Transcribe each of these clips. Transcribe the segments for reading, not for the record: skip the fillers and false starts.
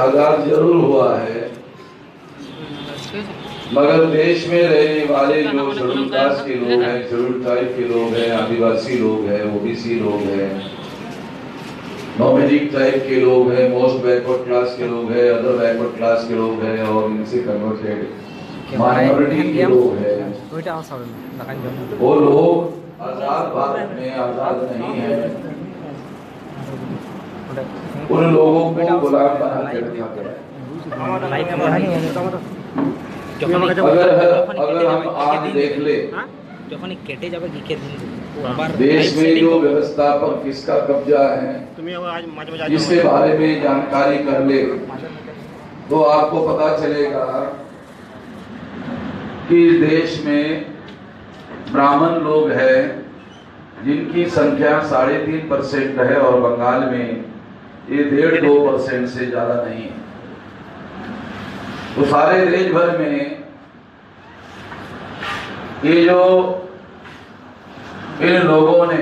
आजाद जरूर हुआ है, मगर देश में रहने वाले जो शेड्यूल कास्ट के लोग हैं, शेड्यूल ट्राइब के लोग हैं, आदिवासी लोग हैं, ओबीसी लोग हैं, नॉमेडिक ट्राइब के लोग हैं, मोस्ट बैकवर्ड क्लास के लोग हैं, अदर बैकवर्ड क्लास के लोग हैं और इनसे कन्वर्टेड माइनॉरिटी के लोग हैं, वो लोग आजाद भारत में आजाद नहीं है। उन लोगों को गुलाम बना के रखा गया है। अगर हम आज देख ले देश में जो व्यवस्थापक किसका कब्जा है, इसके बारे में जानकारी कर ले तो आपको पता चलेगा कि देश में ब्राह्मण लोग हैं जिनकी संख्या 3.5% है और बंगाल में ये 1.5-2% से ज्यादा नहीं है। तो सारे देश भर में ये जो इन लोगों ने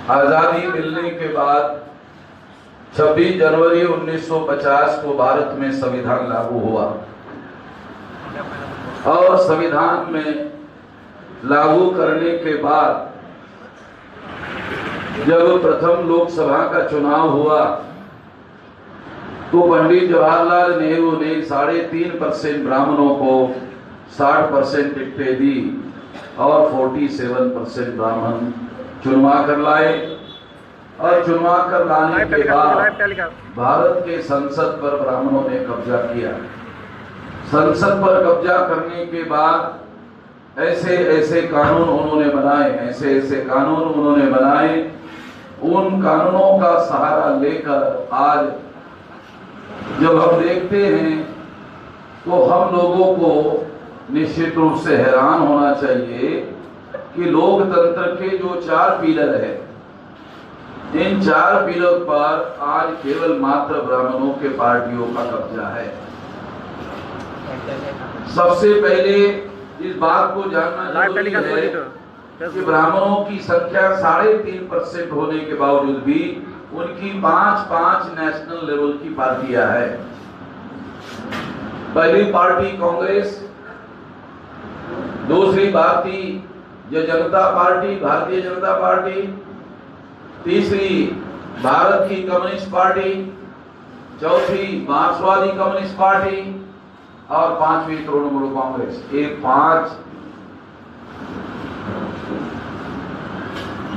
आजादी मिलने के बाद 26 जनवरी 1950 को भारत में संविधान लागू हुआ और संविधान में लागू करने के बाद जब प्रथम लोकसभा का चुनाव हुआ तो पंडित जवाहरलाल नेहरू ने 3.5% ब्राह्मणों को 60% टिकटें दी और 47% ब्राह्मण चुनवा कर लाए और चुनवा कर लाने के बाद भारत के संसद पर ब्राह्मणों ने कब्जा किया। संसद पर कब्जा करने के बाद ऐसे ऐसे कानून उन्होंने बनाए, उन कानूनों का सहारा लेकर आज जब हम देखते हैं तो हम लोगों को निश्चित रूप से हैरान होना चाहिए कि लोकतंत्र के जो 4 पिलर है, इन 4 पिलर पर आज केवल मात्र ब्राह्मणों के पार्टियों का कब्जा है। सबसे पहले इस बात को जानना जरूरी है कि ब्राह्मणों की संख्या 3.5% होने के बावजूद भी उनकी 5 नेशनल लेवल की पार्टियां हैं। पहली पार्टी कांग्रेस, दूसरी भारतीय जनता पार्टी, तीसरी भारत की कम्युनिस्ट पार्टी, चौथी मार्क्सवादी कम्युनिस्ट पार्टी और 5वीं तृणमूल कांग्रेस। ये 5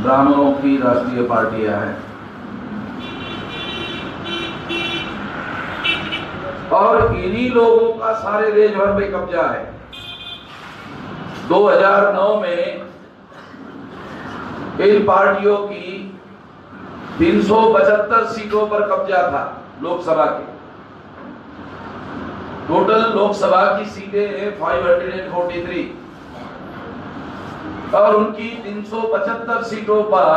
ब्राह्मणों की राष्ट्रीय पार्टियां हैं और इन्हीं लोगों का सारे देश भर में कब्जा है। 2009 में इन पार्टियों की 375 सीटों पर कब्जा था लोकसभा के। टोटल लोकसभा की सीटें हैं 543 और उनकी 375 सीटों पर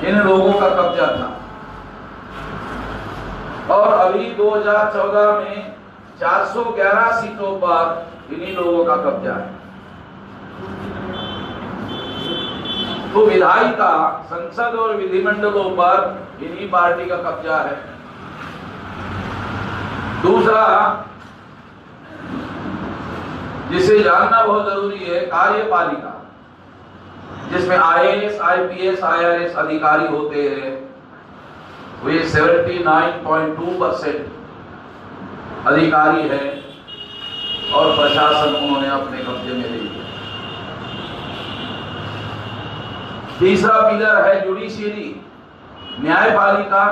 इन लोगों का कब्जा था और अभी 2014 में 411 सीटों पर इन्हीं लोगों का कब्जा है। तो विधायिका, संसद और विधिमंडलों पर इन्हीं पार्टी का कब्जा है। दूसरा जिसे जानना बहुत जरूरी है, कार्यपालिका, जिसमें IAS, IPS, IRS अधिकारी होते हैं, वे 79.2% अधिकारी है और प्रशासन उन्होंने अपने कब्जे में ले लिया। तीसरा पिलर है जुडिशियरी, न्यायपालिका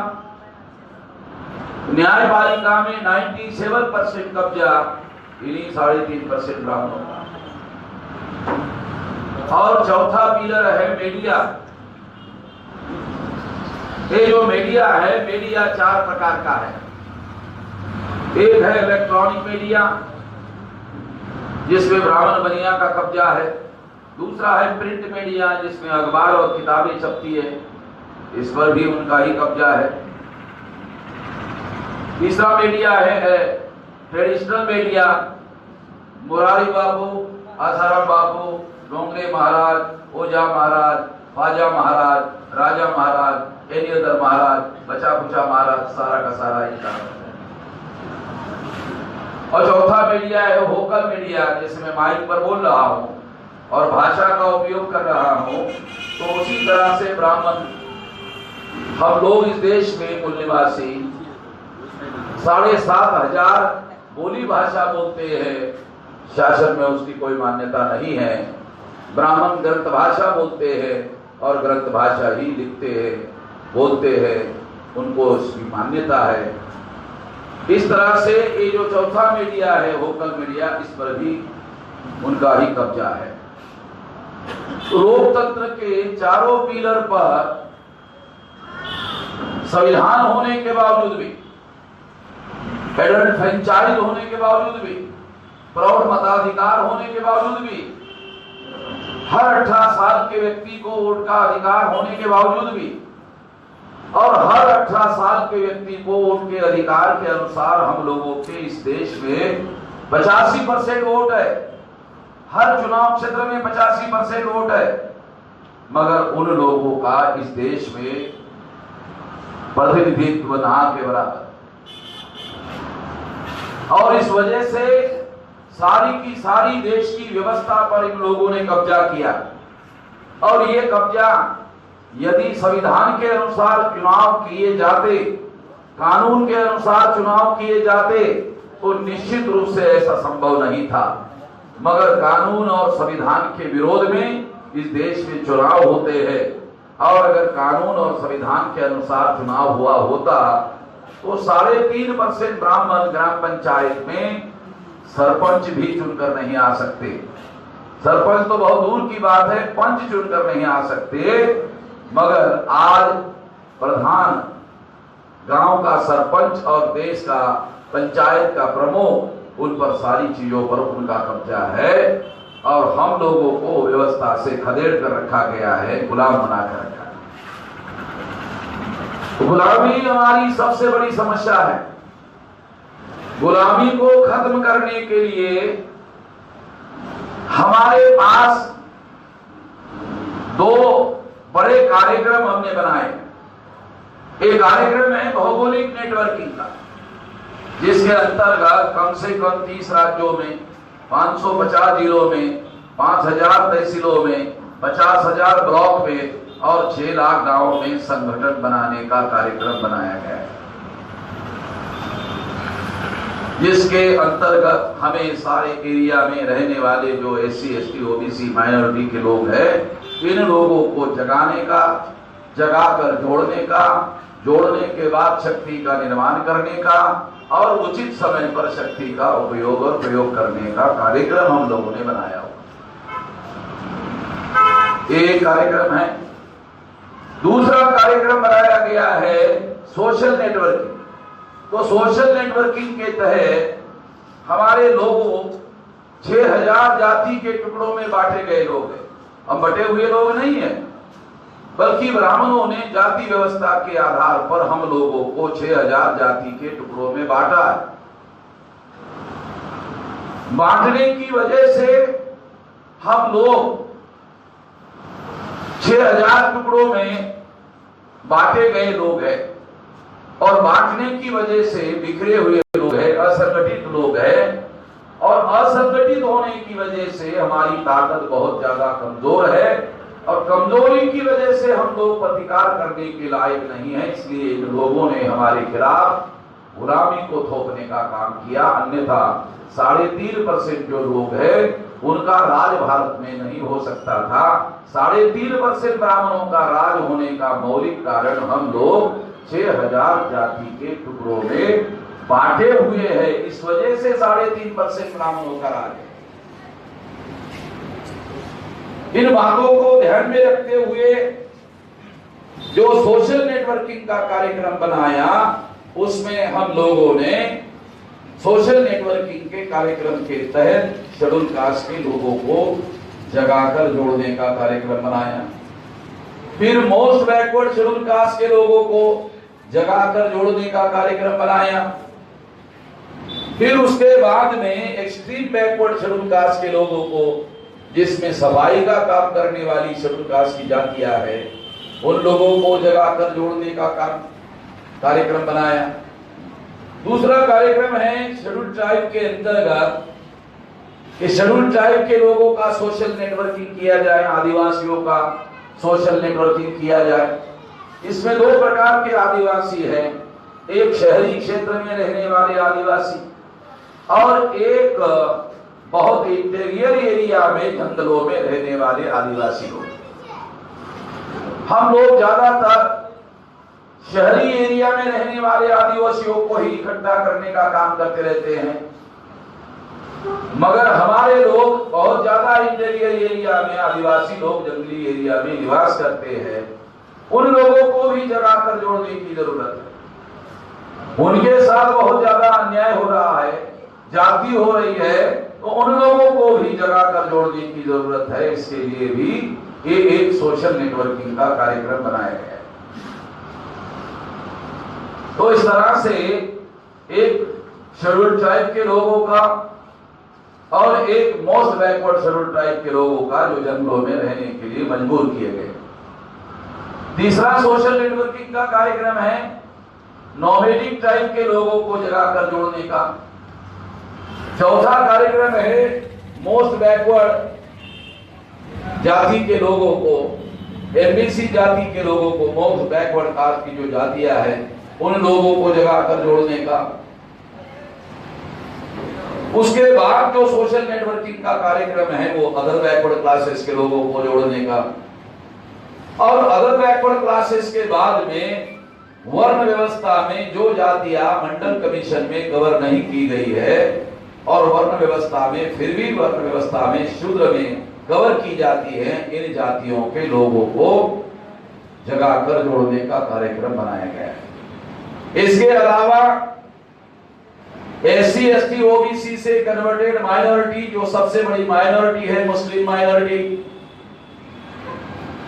में 97% कब्जा इन्हीं 3.5% ब्राह्मणों का। और चौथा पिलर है मीडिया। ये जो मीडिया है, मीडिया 4 प्रकार का है। एक है इलेक्ट्रॉनिक मीडिया जिसमें ब्राह्मण बनिया का कब्जा है। दूसरा है प्रिंट मीडिया जिसमें अखबार और किताबें छपती है, इस पर भी उनका ही कब्जा है। तीसरा मीडिया है ट्रेडिशनल मीडिया, मुरारी बाबू, आसाराम बाबू, डोंगरे महाराज, ओझा महाराज, ख्वाजा महाराज, राजा महाराज, एनी अदर महाराज, बचा खुचा महाराज, सारा का सारा ही काम है। और चौथा मीडिया है वोकल मीडिया, जिसमें माइक पर बोल रहा हूं और भाषा का उपयोग कर रहा हूं। तो उसी तरह से ब्राह्मण, हम लोग इस देश में मूल निवासी 7,500 बोली भाषा बोलते हैं, शासन में उसकी कोई मान्यता नहीं है। ब्राह्मण ग्रंथ भाषा बोलते हैं और ग्रंथ भाषा ही लिखते हैं, बोलते हैं, उनको उसकी मान्यता है। इस तरह से ये जो चौथा मीडिया है वोकल मीडिया, इस पर भी उनका ही कब्जा है। लोकतंत्र के चारों पिलर पर संविधान होने के बावजूद भी, फेडरल फ्रेंचाइज होने के बावजूद भी, प्रौढ़ मताधिकार होने के बावजूद भी, हर 18 साल के व्यक्ति को वोट का अधिकार होने के बावजूद भी, और हर 18 साल के व्यक्ति को वोट के अधिकार के अनुसार हम लोगों के इस देश में 85% वोट है। हर चुनाव क्षेत्र में 85% वोट है, मगर उन लोगों का इस देश में प्रतिनिधित्व ना के बराबर। और इस वजह से सारी की सारी देश की व्यवस्था पर इन लोगों ने कब्जा किया। और ये कब्जा यदि संविधान के अनुसार चुनाव किए जाते, कानून के अनुसार चुनाव किए जाते, तो निश्चित रूप से ऐसा संभव नहीं था। मगर कानून और संविधान के विरोध में इस देश में चुनाव होते हैं, और अगर कानून और संविधान के अनुसार चुनाव हुआ होता तो 3.5% ब्राह्मण ग्राम पंचायत में सरपंच भी चुनकर नहीं आ सकते। सरपंच तो बहुत दूर की बात है, पंच चुनकर नहीं आ सकते। मगर आज प्रधान, गांव का सरपंच और देश का पंचायत का प्रमुख, उन पर सारी चीजों पर उनका कब्जा है, और हम लोगों को व्यवस्था से खदेड़ कर रखा गया है, गुलाम बनाकर रखा है। गुलामी हमारी सबसे बड़ी समस्या है। गुलामी को खत्म करने के लिए हमारे पास 2 बड़े कार्यक्रम हमने बनाए। एक कार्यक्रम है भौगोलिक नेटवर्किंग का, जिसके अंतर्गत कम से कम 30 राज्यों में, 550 जिलों में, 5,000 तहसीलों में, 50,000 ब्लॉक में और 6 लाख गांवों में संगठन बनाने का कार्यक्रम बनाया गया है, जिसके अंतर्गत हमें सारे एरिया में रहने वाले जो SC, ST, OBC माइनॉरिटी के लोग हैं, इन लोगों को जगाने का, जगाकर जोड़ने का, जोड़ने के बाद शक्ति का निर्माण करने का, और उचित समय पर शक्ति का उपयोग और प्रयोग करने का कार्यक्रम हम लोगों ने बनाया हुआ। एक कार्यक्रम है। दूसरा कार्यक्रम बनाया गया है सोशल नेटवर्किंग। तो सोशल नेटवर्किंग के तहत हमारे लोगों 6,000 जाति के टुकड़ों में बांटे गए लोग हैं। हम बटे हुए लोग नहीं है, बल्कि ब्राह्मणों ने जाति व्यवस्था के आधार पर हम लोगों को 6,000 जाति के टुकड़ों में बांटा है। बांटने की वजह से हम लोग 6,000 टुकड़ों में बांटे गए लोग हैं, और बांटने की वजह से बिखरे हुए लोग हैं, असंगठित लोग हैं, और असंगठित होने की वजह से हमारी ताकत बहुत ज्यादा कमजोर है, और कमजोरी की वजह से हम लोग प्रतिकार करने के लायक नहीं है। इसलिए इन लोगों ने हमारे खिलाफ गुलामी को थोपने का काम किया। अन्यथा 3.5% जो लोग हैं उनका राज भारत में नहीं हो सकता था। 3.5% ब्राह्मणों का राज होने का मौलिक कारण हम लोग 6,000 जाति के टुकड़ों में बांटे हुए हैं। इस वजह से 3.5% ब्राह्मणों का राज है। इन बातों को ध्यान में रखते हुए जो सोशल नेटवर्किंग का कार्यक्रम बनाया, उसमें हम लोगों ने सोशल नेटवर्किंग के कार्यक्रम के तहत शेड्यूल कास्ट के लोगों को जगाकर जोड़ने का कार्यक्रम बनाया। फिर मोस्ट बैकवर्ड शेड्यूल कास्ट के लोगों को जगाकर जोड़ने का कार्यक्रम बनाया। फिर उसके बाद में एक्सट्रीम बैकवर्ड शेड्यूल कास्ट के लोगों को, जिसमें सफाई का काम करने वाली शेड्यूल कास्ट की जातियां है, उन लोगों को जगाकर जोड़ने का कार्यक्रम बनाया। दूसरा कार्यक्रम है शेड्यूल ट्राइब के अंतर्गत कि शेड्यूल ट्राइब के लोगों का सोशल नेटवर्किंग किया जाए, आदिवासियों का सोशल नेटवर्किंग किया जाए। इसमें दो प्रकार के आदिवासी हैं, एक शहरी क्षेत्र में रहने वाले आदिवासी और एक बहुत इंटीरियर एरिया में जंगलों में रहने वाले आदिवासी लोग। हम लोग ज्यादातर शहरी एरिया में रहने वाले आदिवासियों को ही इकट्ठा करने का काम करते रहते हैं, मगर हमारे लोग बहुत ज्यादा इंटीरियर एरिया में आदिवासी लोग जंगली एरिया में निवास करते हैं। उन लोगों को भी जगाकर जोड़ने की जरूरत है। उनके साथ बहुत ज्यादा अन्याय हो रहा है, जाति हो रही है, तो उन लोगों को भी जगाकर जोड़ने की जरूरत है। इसके लिए भी ये एक सोशल नेटवर्किंग का कार्यक्रम बनाया गया है। तो इस तरह से एक शेड्यूल ट्राइब के लोगों का और एक मोस्ट बैकवर्ड शेड्यूल ट्राइब के लोगों का जो जंगलों में रहने के लिए मजबूर किए गए। तीसरा सोशल नेटवर्किंग का कार्यक्रम है नोमैडिक ट्राइब के लोगों को जगाकर जोड़ने का। चौथा कार्यक्रम है मोस्ट बैकवर्ड जाति के लोगों को, एमबीसी जाति के लोगों को, मोस्ट बैकवर्ड कास्ट की जो जातियां हैं उन लोगों को जगाकर जोड़ने का। उसके बाद जो सोशल नेटवर्किंग का कार्यक्रम है वो अदर बैकवर्ड क्लासेस के लोगों को जोड़ने का। और अदर बैकवर्ड क्लासेस के बाद में वर्ण व्यवस्था में जो जातियां मंडल कमीशन में कवर नहीं की गई है और वर्ण व्यवस्था में फिर भी वर्ण व्यवस्था में शूद्र में कवर की जाती है, इन जातियों के लोगों को जगाकर जोड़ने का कार्यक्रम बनाया गया है। इसके अलावा एससी एसटी ओबीसी से कन्वर्टेड माइनॉरिटी, जो सबसे बड़ी माइनॉरिटी है मुस्लिम माइनॉरिटी,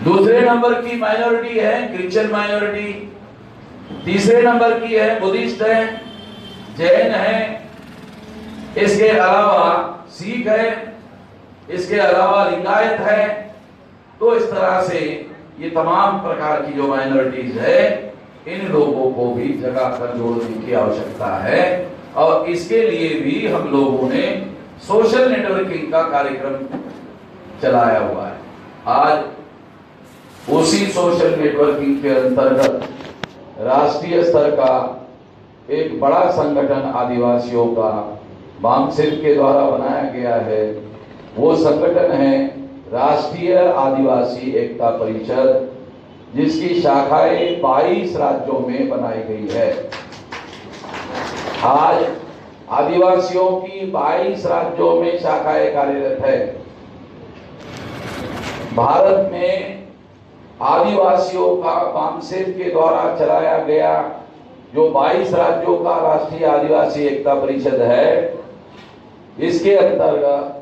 दूसरे नंबर की माइनॉरिटी है क्रिश्चियन माइनॉरिटी, तीसरे नंबर की है बुद्धिस्ट है, जैन है, इसके अलावा सिख है, इसके अलावा लिंगायत है। तो इस तरह से ये तमाम प्रकार की जो माइनॉरिटीज है इन लोगों को भी जगाकर जोड़ने की आवश्यकता है। और इसके लिए भी हम लोगों ने सोशल नेटवर्किंग का कार्यक्रम चलाया हुआ है। आज उसी सोशल नेटवर्किंग के अंतर्गत राष्ट्रीय स्तर का एक बड़ा संगठन आदिवासियों का बामसिल के द्वारा बनाया गया है। वो संगठन है राष्ट्रीय आदिवासी एकता परिषद, जिसकी शाखाएं 22 राज्यों में बनाई गई है। आज आदिवासियों की 22 राज्यों में शाखाएं कार्यरत है। भारत में आदिवासियों का बामसेल के द्वारा चलाया गया जो 22 राज्यों का राष्ट्रीय आदिवासी एकता परिषद है, इसके अंतर्गत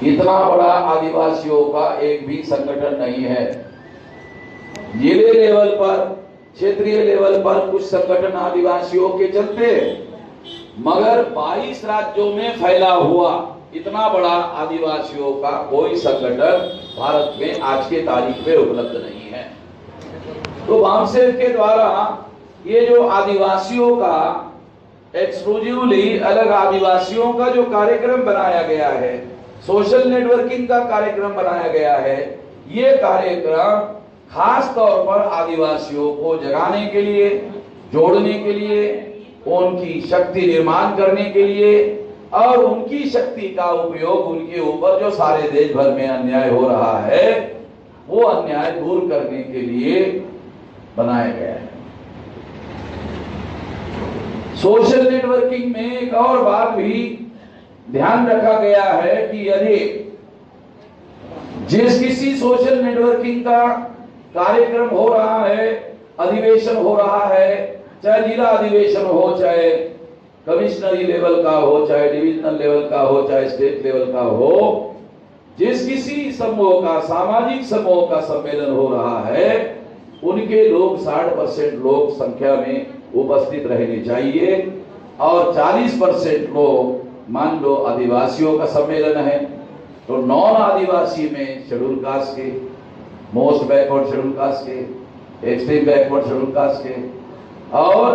इतना बड़ा आदिवासियों का एक भी संगठन नहीं है। जिले लेवल पर, क्षेत्रीय लेवल पर कुछ संगठन आदिवासियों के चलते, मगर 22 राज्यों में फैला हुआ इतना बड़ा आदिवासियों का कोई संगठन भारत में आज के तारीख में उपलब्ध नहीं है। तो बामसेल के द्वारा ये जो आदिवासियों का एक्सक्लूसिवली अलग आदिवासियों का जो कार्यक्रम बनाया गया है, सोशल नेटवर्किंग का कार्यक्रम बनाया गया है, ये कार्यक्रम खास तौर पर आदिवासियों को जगाने के लिए, जोड़ने के लिए, उनकी शक्ति निर्माण करने के लिए और उनकी शक्ति का उपयोग उनके ऊपर जो सारे देश भर में अन्याय हो रहा है वो अन्याय दूर करने के लिए बनाया गया है। सोशल नेटवर्किंग में एक और बात भी ध्यान रखा गया है कि यदि जिस किसी सोशल नेटवर्किंग का कार्यक्रम हो रहा है, अधिवेशन हो रहा है, चाहे जिला अधिवेशन हो, चाहे कमिश्नरी लेवल का हो, चाहे डिविजनल लेवल का हो, चाहे स्टेट लेवल का हो, जिस किसी समूह का, सामाजिक समूह का सम्मेलन हो रहा है, उनके लोग 60% लोग संख्या में उपस्थित रहने चाहिए और 40% लोग, मान लो आदिवासियों का सम्मेलन है तो नॉन आदिवासी में शेड्यूल कास्ट के, मोस्ट बैकवर्ड शेड्यूल कास्ट के, एक्सट्रीम बैकवर्ड शेड्यूल कास्ट के और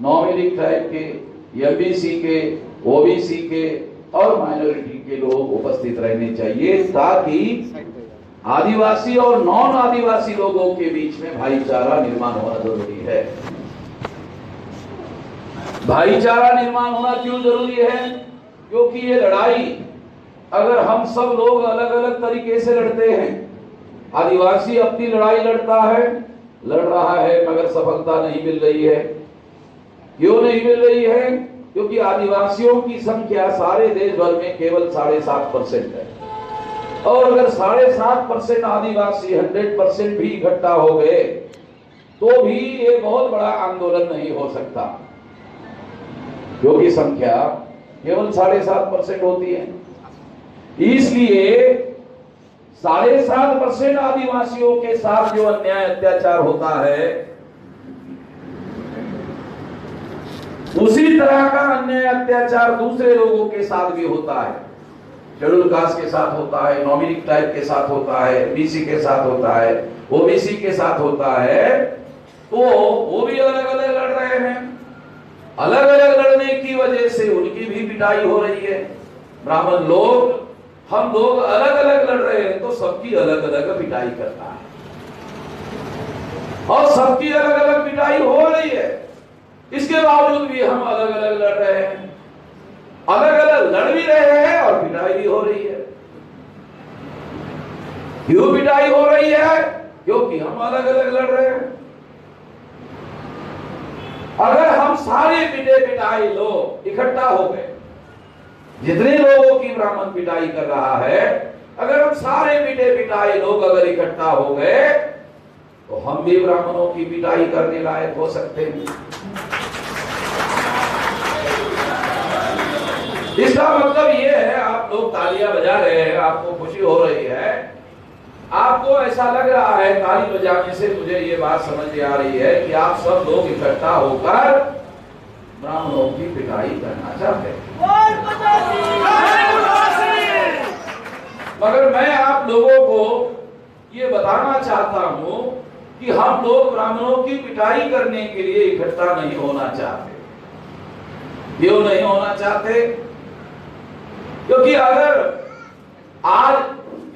नॉमिनिक ट्राइब के, एमबीसी के, ओबीसी के और माइनॉरिटी के लोग उपस्थित रहने चाहिए, ताकि आदिवासी और नॉन आदिवासी लोगों के बीच में भाईचारा निर्माण होना जरूरी है। भाईचारा निर्माण होना क्यों जरूरी है? क्योंकि ये लड़ाई अगर हम सब लोग अलग अलग तरीके से लड़ते हैं, आदिवासी अपनी लड़ाई लड़ रहा है मगर सफलता नहीं मिल रही है। क्यों नहीं मिल रही है? क्योंकि आदिवासियों की संख्या सारे देश भर में केवल 7.5% है, और अगर 7.5% आदिवासी 100% भी इकट्ठा हो गए तो भी ये बहुत बड़ा आंदोलन नहीं हो सकता, क्योंकि संख्या केवल 7.5% होती है। इसलिए 7.5% आदिवासियों के साथ जो अन्याय अत्याचार होता है, उसी तरह का अन्याय अत्याचार दूसरे लोगों के साथ भी होता है। शेड्यूल कास्ट के साथ होता है, नॉमिनिक ट्राइब के साथ होता है, बीसी के साथ होता है, ओबीसी के साथ होता है, तो वो भी अलग अलग लड़ रहे हैं। अलग अलग लड़ने की वजह से उनकी भी पिटाई हो रही है। ब्राह्मण लोग, हम लोग अलग अलग लड़ रहे हैं तो सबकी अलग अलग पिटाई करता है, और सबकी अलग अलग पिटाई हो रही है। इसके बावजूद भी हम अलग अलग लड़ रहे हैं, अलग अलग लड़ भी रहे हैं और पिटाई भी हो रही है। क्यों पिटाई हो रही है? क्योंकि हम अलग अलग लड़ रहे हैं। अगर हम सारे पिटे पिटाई लोग इकट्ठा हो गए, जितने लोगों की ब्राह्मण पिटाई कर रहा है, अगर हम सारे पिटे पिटाई लोग अगर इकट्ठा हो गए तो हम भी ब्राह्मणों की पिटाई करने लायक हो सकते हैं। इसका मतलब ये है, आप लोग तालियां बजा रहे हैं, आपको खुशी हो रही है, आपको ऐसा लग रहा है ताली बजाने से, मुझे ये बात समझ में आ रही है कि आप सब लोग इकट्ठा होकर ब्राह्मणों की पिटाई करना चाहते हैं। मगर मैं आप लोगों को ये बताना चाहता हूं कि हम लोग ब्राह्मणों की पिटाई करने के लिए इकट्ठा नहीं होना चाहते। क्यों नहीं होना चाहते? क्योंकि अगर आज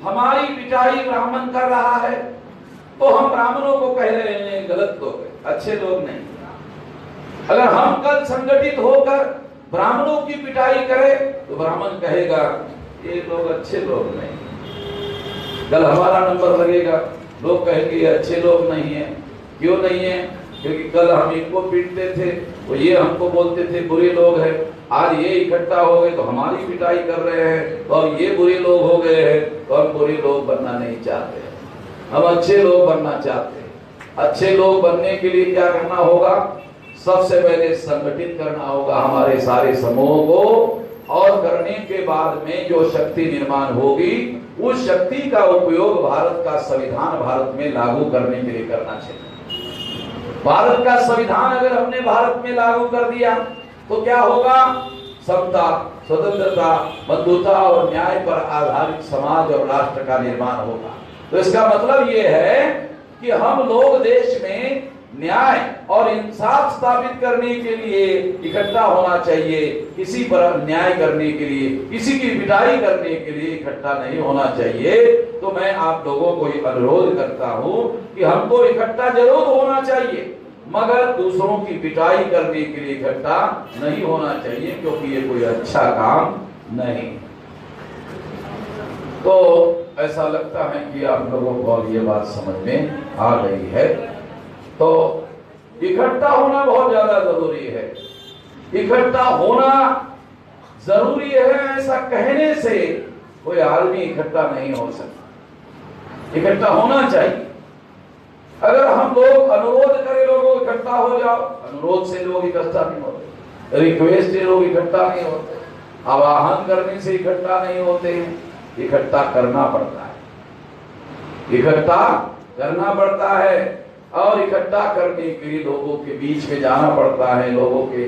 हमारी पिटाई ब्राह्मण कर रहा है तो हम ब्राह्मणों को कह रहे हैं गलत लोग हैं, अच्छे लोग नहीं। अगर हम कल संगठित होकर ब्राह्मणों की पिटाई करें तो ब्राह्मण कहेगा ये लोग अच्छे लोग नहीं। कल हमारा नंबर लगेगा, लोग कहेंगे ये अच्छे लोग नहीं है। क्यों नहीं है? क्योंकि कल हम इनको पीटते थे तो ये हमको बोलते थे बुरे लोग हैं, आज ये इकट्ठा हो गए तो हमारी पिटाई कर रहे हैं, तो अब ये बुरे लोग हो गए हैं तो हम बुरे लोग बनना नहीं चाहते, हम अच्छे लोग बनना चाहते हैं। अच्छे लोग बनने के लिए क्या करना होगा? सबसे पहले संगठित करना होगा हमारे सारे समूह को, और करने के बाद में जो शक्ति निर्माण होगी उस शक्ति का उपयोग भारत का संविधान भारत में लागू करने के लिए करना चाहिए। भारत का संविधान अगर हमने भारत में लागू कर दिया तो क्या होगा? समता, स्वतंत्रता, बंधुता और न्याय पर आधारित समाज और राष्ट्र का निर्माण होगा। तो इसका मतलब ये है कि हम लोग देश में न्याय और इंसाफ स्थापित करने के लिए इकट्ठा होना चाहिए, किसी पर अन्याय करने के लिए, किसी की पिटाई करने के लिए इकट्ठा नहीं होना चाहिए। तो मैं आप लोगों को ये अनुरोध करता हूं कि हमको इकट्ठा जरूर होना चाहिए, मगर दूसरों की पिटाई करने के लिए इकट्ठा नहीं होना चाहिए, क्योंकि ये कोई अच्छा काम नहीं। तो ऐसा लगता है कि आप लोगों को ये बात समझ में आ गई है। तो इकट्ठा होना बहुत ज्यादा जरूरी है। इकट्ठा होना जरूरी है ऐसा कहने से कोई आदमी इकट्ठा नहीं हो सकता। इकट्ठा होना चाहिए। अगर हम लोग अनुरोध करें लोगों इकट्ठा हो जाओ, अनुरोध से लोग इकट्ठा नहीं होते, रिक्वेस्ट से लोग इकट्ठा नहीं होते, आवाहन करने से इकट्ठा नहीं होते हैं। इकट्ठा करना पड़ता है, इकट्ठा करना पड़ता है, और इकट्ठा करने के लिए लोगों के बीच में जाना पड़ता है, लोगों के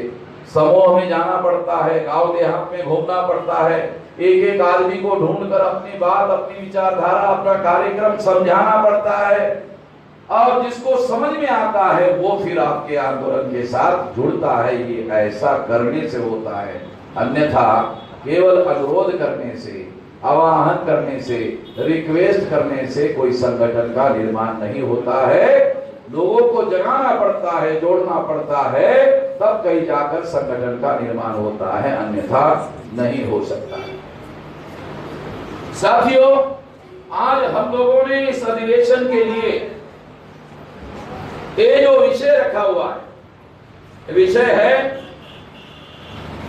समूह में जाना पड़ता है, गांव देहात में घूमना पड़ता है, एक एक आदमी को ढूंढकर अपनी बात, अपनी विचारधारा, अपना कार्यक्रम समझाना पड़ता है। और जिसको समझ में आता है वो फिर आपके आंदोलन के साथ जुड़ता है। ये ऐसा करने से होता है, अन्यथा केवल अनुरोध करने से, आवाहन करने से, रिक्वेस्ट करने से कोई संगठन का निर्माण नहीं होता है। लोगों को जगाना पड़ता है, जोड़ना पड़ता है, तब कहीं जाकर संगठन का निर्माण होता है, अन्यथा नहीं हो सकता है। साथियों, आज हम लोगों ने इस अधिवेशन के लिए ये जो विषय रखा हुआ है, विषय है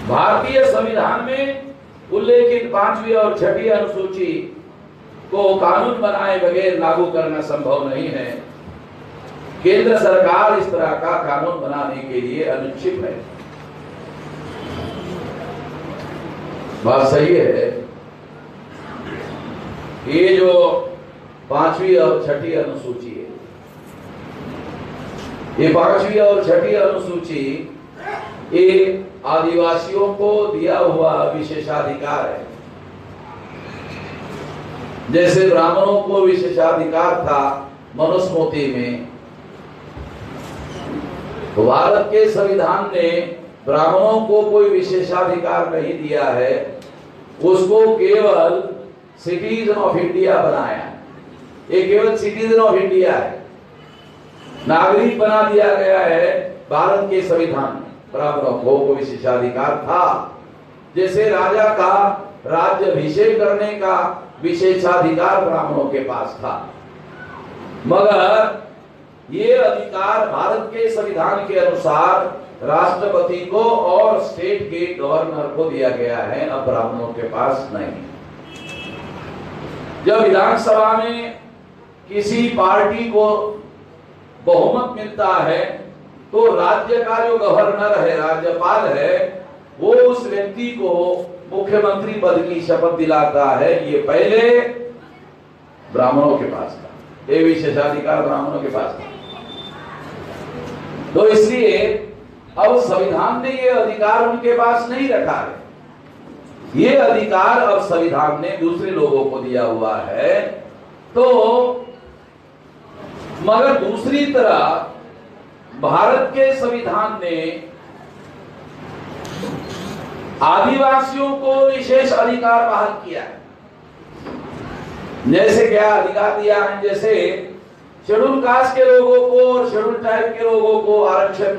भारतीय संविधान में उल्लेखित 5वीं और 6वीं अनुसूची को कानून बनाए बगैर लागू करना संभव नहीं है। केंद्र सरकार इस तरह का कानून बनाने के लिए अनिच्छुक है। बात सही है। ये जो 5वीं और 6वीं अनुसूची है, ये 5वीं और 6वीं अनुसूची ये आदिवासियों को दिया हुआ विशेषाधिकार है। जैसे ब्राह्मणों को विशेषाधिकार था मनुस्मृति में, तो भारत के संविधान ने ब्राह्मणों को कोई विशेषाधिकार नहीं दिया है, उसको केवल सिटीजन ऑफ इंडिया बनाया। ये केवल सिटीजन ऑफ इंडिया है, नागरिक बना दिया गया है भारत के संविधान में। ब्राह्मणों को विशेषाधिकार था, जैसे राजा का राज्याभिषेक करने का विशेषाधिकार ब्राह्मणों के पास था, मगर ये अधिकार भारत के संविधान के अनुसार राष्ट्रपति को और स्टेट के गवर्नर को दिया गया है, अब ब्राह्मणों के पास नहीं। जब विधानसभा में किसी पार्टी को बहुमत मिलता है तो राज्य का जो गवर्नर है, राज्यपाल है, वो उस व्यक्ति को मुख्यमंत्री पद की शपथ दिलाता है। ये पहले ब्राह्मणों के पास था, ये विशेषाधिकार ब्राह्मणों के पास था। तो इसलिए अब संविधान ने ये अधिकार उनके पास नहीं रखा है, ये अधिकार अब संविधान ने दूसरे लोगों को दिया हुआ है। तो मगर दूसरी तरह भारत के संविधान ने आदिवासियों को विशेष अधिकार बहाल किया है। जैसे क्या अधिकार दिया है, जैसे शेड्यूल कास्ट के लोगों को और शेड्यूल ट्राइब के लोगों को आरक्षण,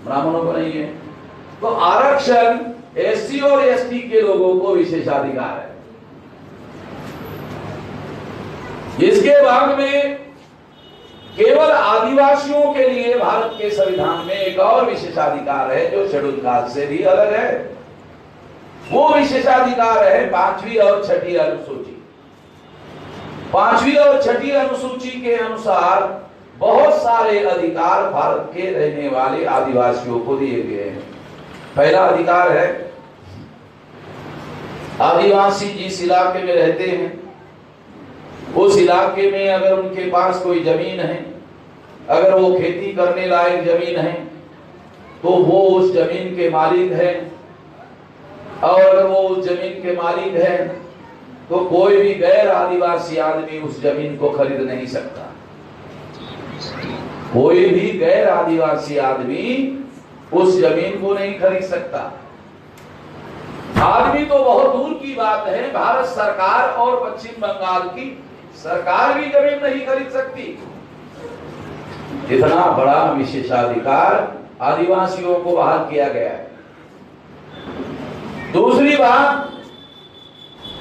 ब्राह्मणों को नहीं है। तो आरक्षण एससी और एसटी के लोगों को विशेषाधिकार है। इसके बाद में केवल आदिवासियों के लिए भारत के संविधान में एक और विशेषाधिकार है जो शेड्यूल कास्ट से भी अलग है। वो विशेषाधिकार है 5वीं और 6वीं अनुसूची। 5वीं और 6वीं अनुसूची के अनुसार बहुत सारे अधिकार भारत के रहने वाले आदिवासियों को दिए गए हैं। पहला अधिकार है, आदिवासी जिस इलाके में रहते हैं उस इलाके में अगर उनके पास कोई जमीन है, अगर वो खेती करने लायक जमीन है तो वो उस जमीन के मालिक है, और अगर वो उस जमीन के मालिक है तो कोई भी गैर आदिवासी आदमी उस जमीन को खरीद नहीं सकता। कोई भी गैर आदिवासी आदमी उस जमीन को नहीं खरीद सकता। आदमी तो बहुत दूर की बात है, भारत सरकार और पश्चिम बंगाल की सरकार भी जमीन नहीं खरीद सकती। इतना बड़ा विशेषाधिकार आदिवासियों को बहाल किया गया है। दूसरी बात,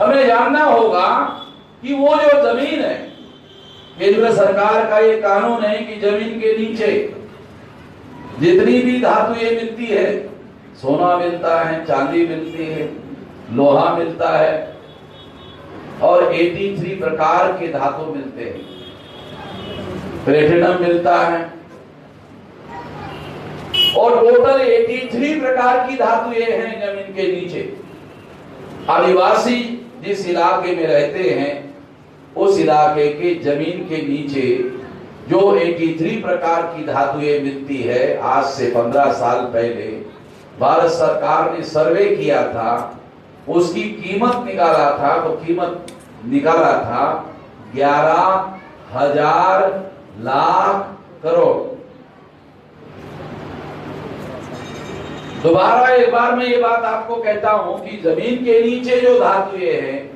हमें जानना होगा कि वो जो जमीन है, केंद्र सरकार का ये कानून है कि जमीन के नीचे जितनी भी धातुएं मिलती है, सोना मिलता है, चांदी मिलती है, लोहा मिलता है और 83 प्रकार के धातु मिलते हैं, प्लेटिनम मिलता है और टोटल 83 प्रकार की धातुएं हैं जमीन के नीचे। आदिवासी जिस इलाके में रहते हैं उस इलाके के जमीन के नीचे जो 83 प्रकार की धातुएं मिलती है, आज से 15 साल पहले भारत सरकार ने सर्वे किया था, उसकी कीमत निकाला था, तो कीमत निकाला था 11,000 लाख करोड़। दोबारा एक बार मैं ये बात आपको कहता हूं कि जमीन के नीचे जो धातुएं हैं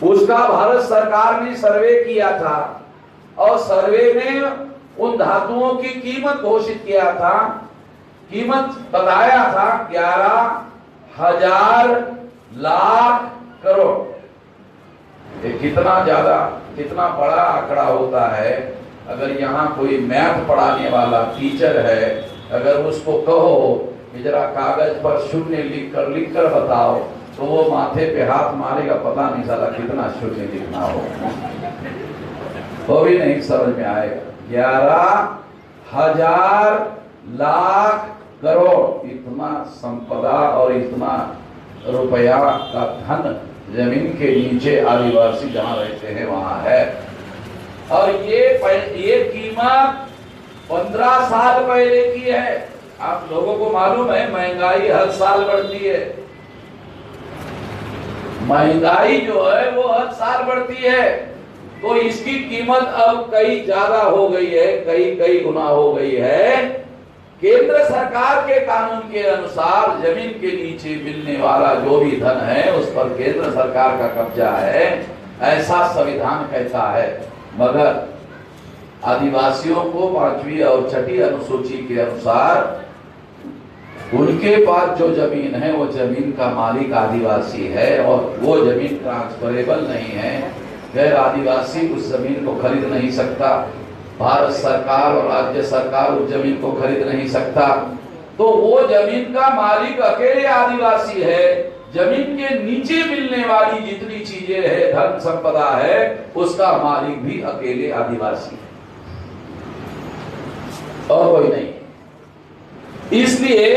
उसका भारत सरकार ने सर्वे किया था और सर्वे में उन धातुओं की कीमत घोषित किया था, कीमत बताया था 11,000 लाख करोड़। ये कितना ज्यादा, कितना बड़ा आंकड़ा होता है। अगर यहाँ कोई मैथ पढ़ाने वाला टीचर है, अगर उसको कहो कि जरा कागज पर शून्य लिख कर बताओ, तो वो माथे पे हाथ मारेगा, पता नहीं साला कितना शून्य लिखना हो, वो भी नहीं समझ में आएगा। 11,000 लाख करोड़ इतना संपदा और इतना रुपया का धन जमीन के नीचे आदिवासी जहां रहते हैं वहां है। और ये कीमत 15 साल पहले की है। आप लोगों को मालूम है महंगाई हर साल बढ़ती है, महंगाई जो है वो हर साल बढ़ती है, तो इसकी कीमत अब कई ज्यादा हो गई है, कई गुना हो गई है। केंद्र सरकार के कानून के अनुसार जमीन के नीचे मिलने वाला जो भी धन है उस पर केंद्र सरकार का कब्जा है, ऐसा संविधान कहता है। मगर आदिवासियों को 5वीं और 6ठी अनुसूची के अनुसार उनके पास जो जमीन है वो जमीन का मालिक आदिवासी है और वो जमीन ट्रांसफरेबल नहीं है। गैर आदिवासी उस जमीन को खरीद नहीं सकता, भारत सरकार और राज्य सरकार उस जमीन को खरीद नहीं सकता, तो वो जमीन का मालिक अकेले आदिवासी है। जमीन के नीचे मिलने वाली जितनी चीजें है, धन संपदा है, उसका मालिक भी अकेले आदिवासी है और कोई नहीं। इसलिए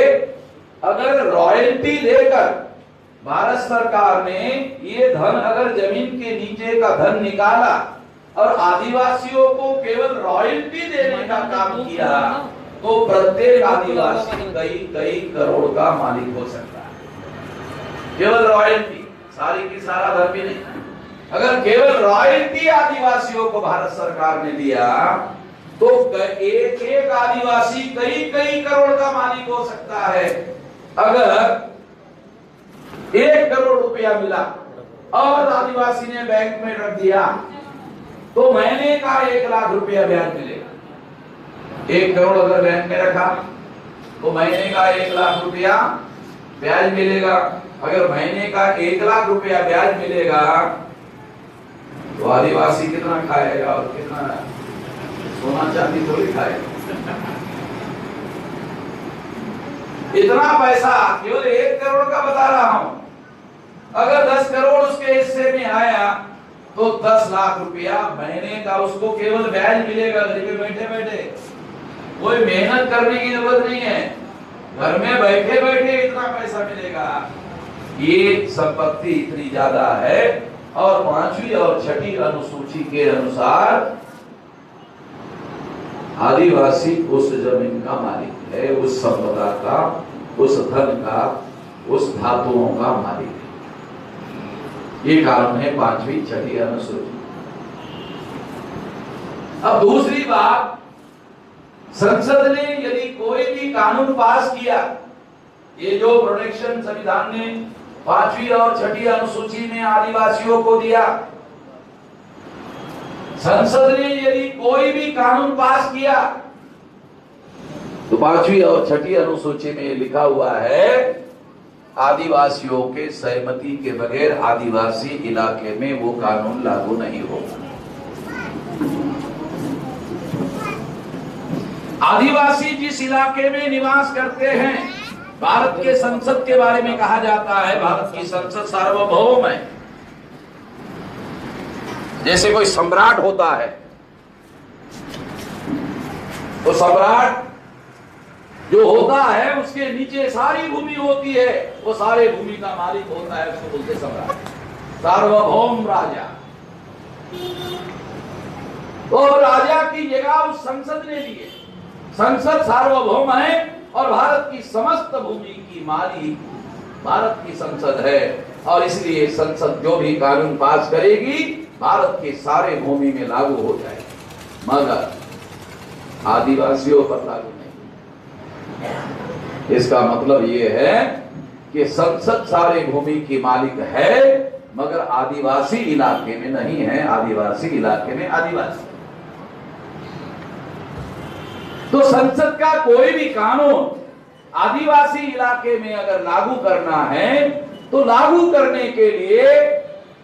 अगर रॉयल्टी देकर भारत सरकार ने ये धन, अगर जमीन के नीचे का धन निकाला और आदिवासियों को केवल रॉयल्टी देने का काम किया, तो प्रत्येक आदिवासी कई करोड़ का मालिक हो सकता है। केवल रॉयल्टी, सारी की सारा धन भी नहीं। अगर केवल रॉयल्टी आदिवासियों को भारत सरकार ने दिया तो एक आदिवासी कई करोड़ का मालिक हो सकता है। अगर 1 करोड़ रुपया मिला और आदिवासी ने बैंक में रख दिया तो महीने का 1 लाख रुपया ब्याज मिलेगा। 1 करोड़ अगर बैंक में रखा तो महीने का 1 लाख रुपया ब्याज मिलेगा। अगर महीने का 1 लाख रुपया ब्याज मिलेगा तो आदिवासी कितना खाएगा और कितना सोना चांदी थोड़ी खाएगा। इतना पैसा केवल 1 करोड़ का बता रहा हूं। अगर 10 करोड़ उसके हिस्से में आया तो 10 लाख रुपया महीने का उसको केवल ब्याज मिलेगा। घर में बैठे बैठे, कोई मेहनत करने की जरूरत नहीं है, घर में बैठे बैठे इतना पैसा मिलेगा। ये संपत्ति इतनी ज्यादा है और 5वीं और 6ठी अनुसूची के अनुसार आदिवासी उस जमीन का मालिक है, उस संपदा का, उस धन का, उस धातुओं का मालिक है। ये कारण है 5वीं 6ठी अनुसूची। अब दूसरी बात, संसद ने यदि कोई भी कानून पास किया, ये जो प्रोटेक्शन संविधान ने 5वीं और 6ठी अनुसूची में आदिवासियों को दिया, संसद ने यदि कोई भी कानून पास किया तो 5वीं और 6ठी अनुसूची में लिखा हुआ है आदिवासियों के सहमति के बगैर आदिवासी इलाके में वो कानून लागू नहीं होगा। आदिवासी जिस इलाके में निवास करते हैं, भारत के संसद के बारे में कहा जाता है भारत की संसद सार्वभौम है। जैसे कोई सम्राट होता है तो सम्राट जो होता है उसके नीचे सारी भूमि होती है, वो सारे भूमि का मालिक होता है, उसको बोलते सम्राट, सार्वभौम राजा। तो राजा की जगह उस संसद ने ली है। संसद सार्वभौम है और भारत की समस्त भूमि की मालिक भारत की संसद है और इसलिए संसद जो भी कानून पास करेगी भारत के सारे भूमि में लागू हो जाएगा, मगर आदिवासियों पर लागू नहीं। इसका मतलब ये है कि संसद सारे भूमि की मालिक है मगर आदिवासी इलाके में नहीं है, आदिवासी इलाके में आदिवासी। तो संसद का कोई भी कानून आदिवासी इलाके में अगर लागू करना है तो लागू करने के लिए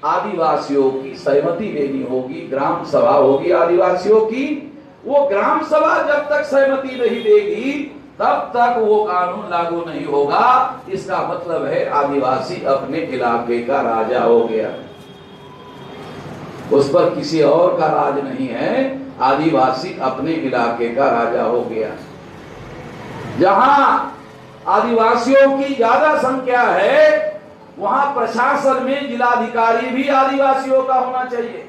आदिवासियों की सहमति लेनी होगी, ग्राम सभा होगी आदिवासियों की। वो ग्राम सभा जब तक सहमति नहीं देगी तब तक वो कानून लागू नहीं होगा। इसका मतलब है आदिवासी अपने इलाके का राजा हो गया, उस पर किसी और का राज नहीं है, आदिवासी अपने इलाके का राजा हो गया। जहां आदिवासियों की ज्यादा संख्या है वहां प्रशासन में जिलाधिकारी भी आदिवासियों का होना चाहिए,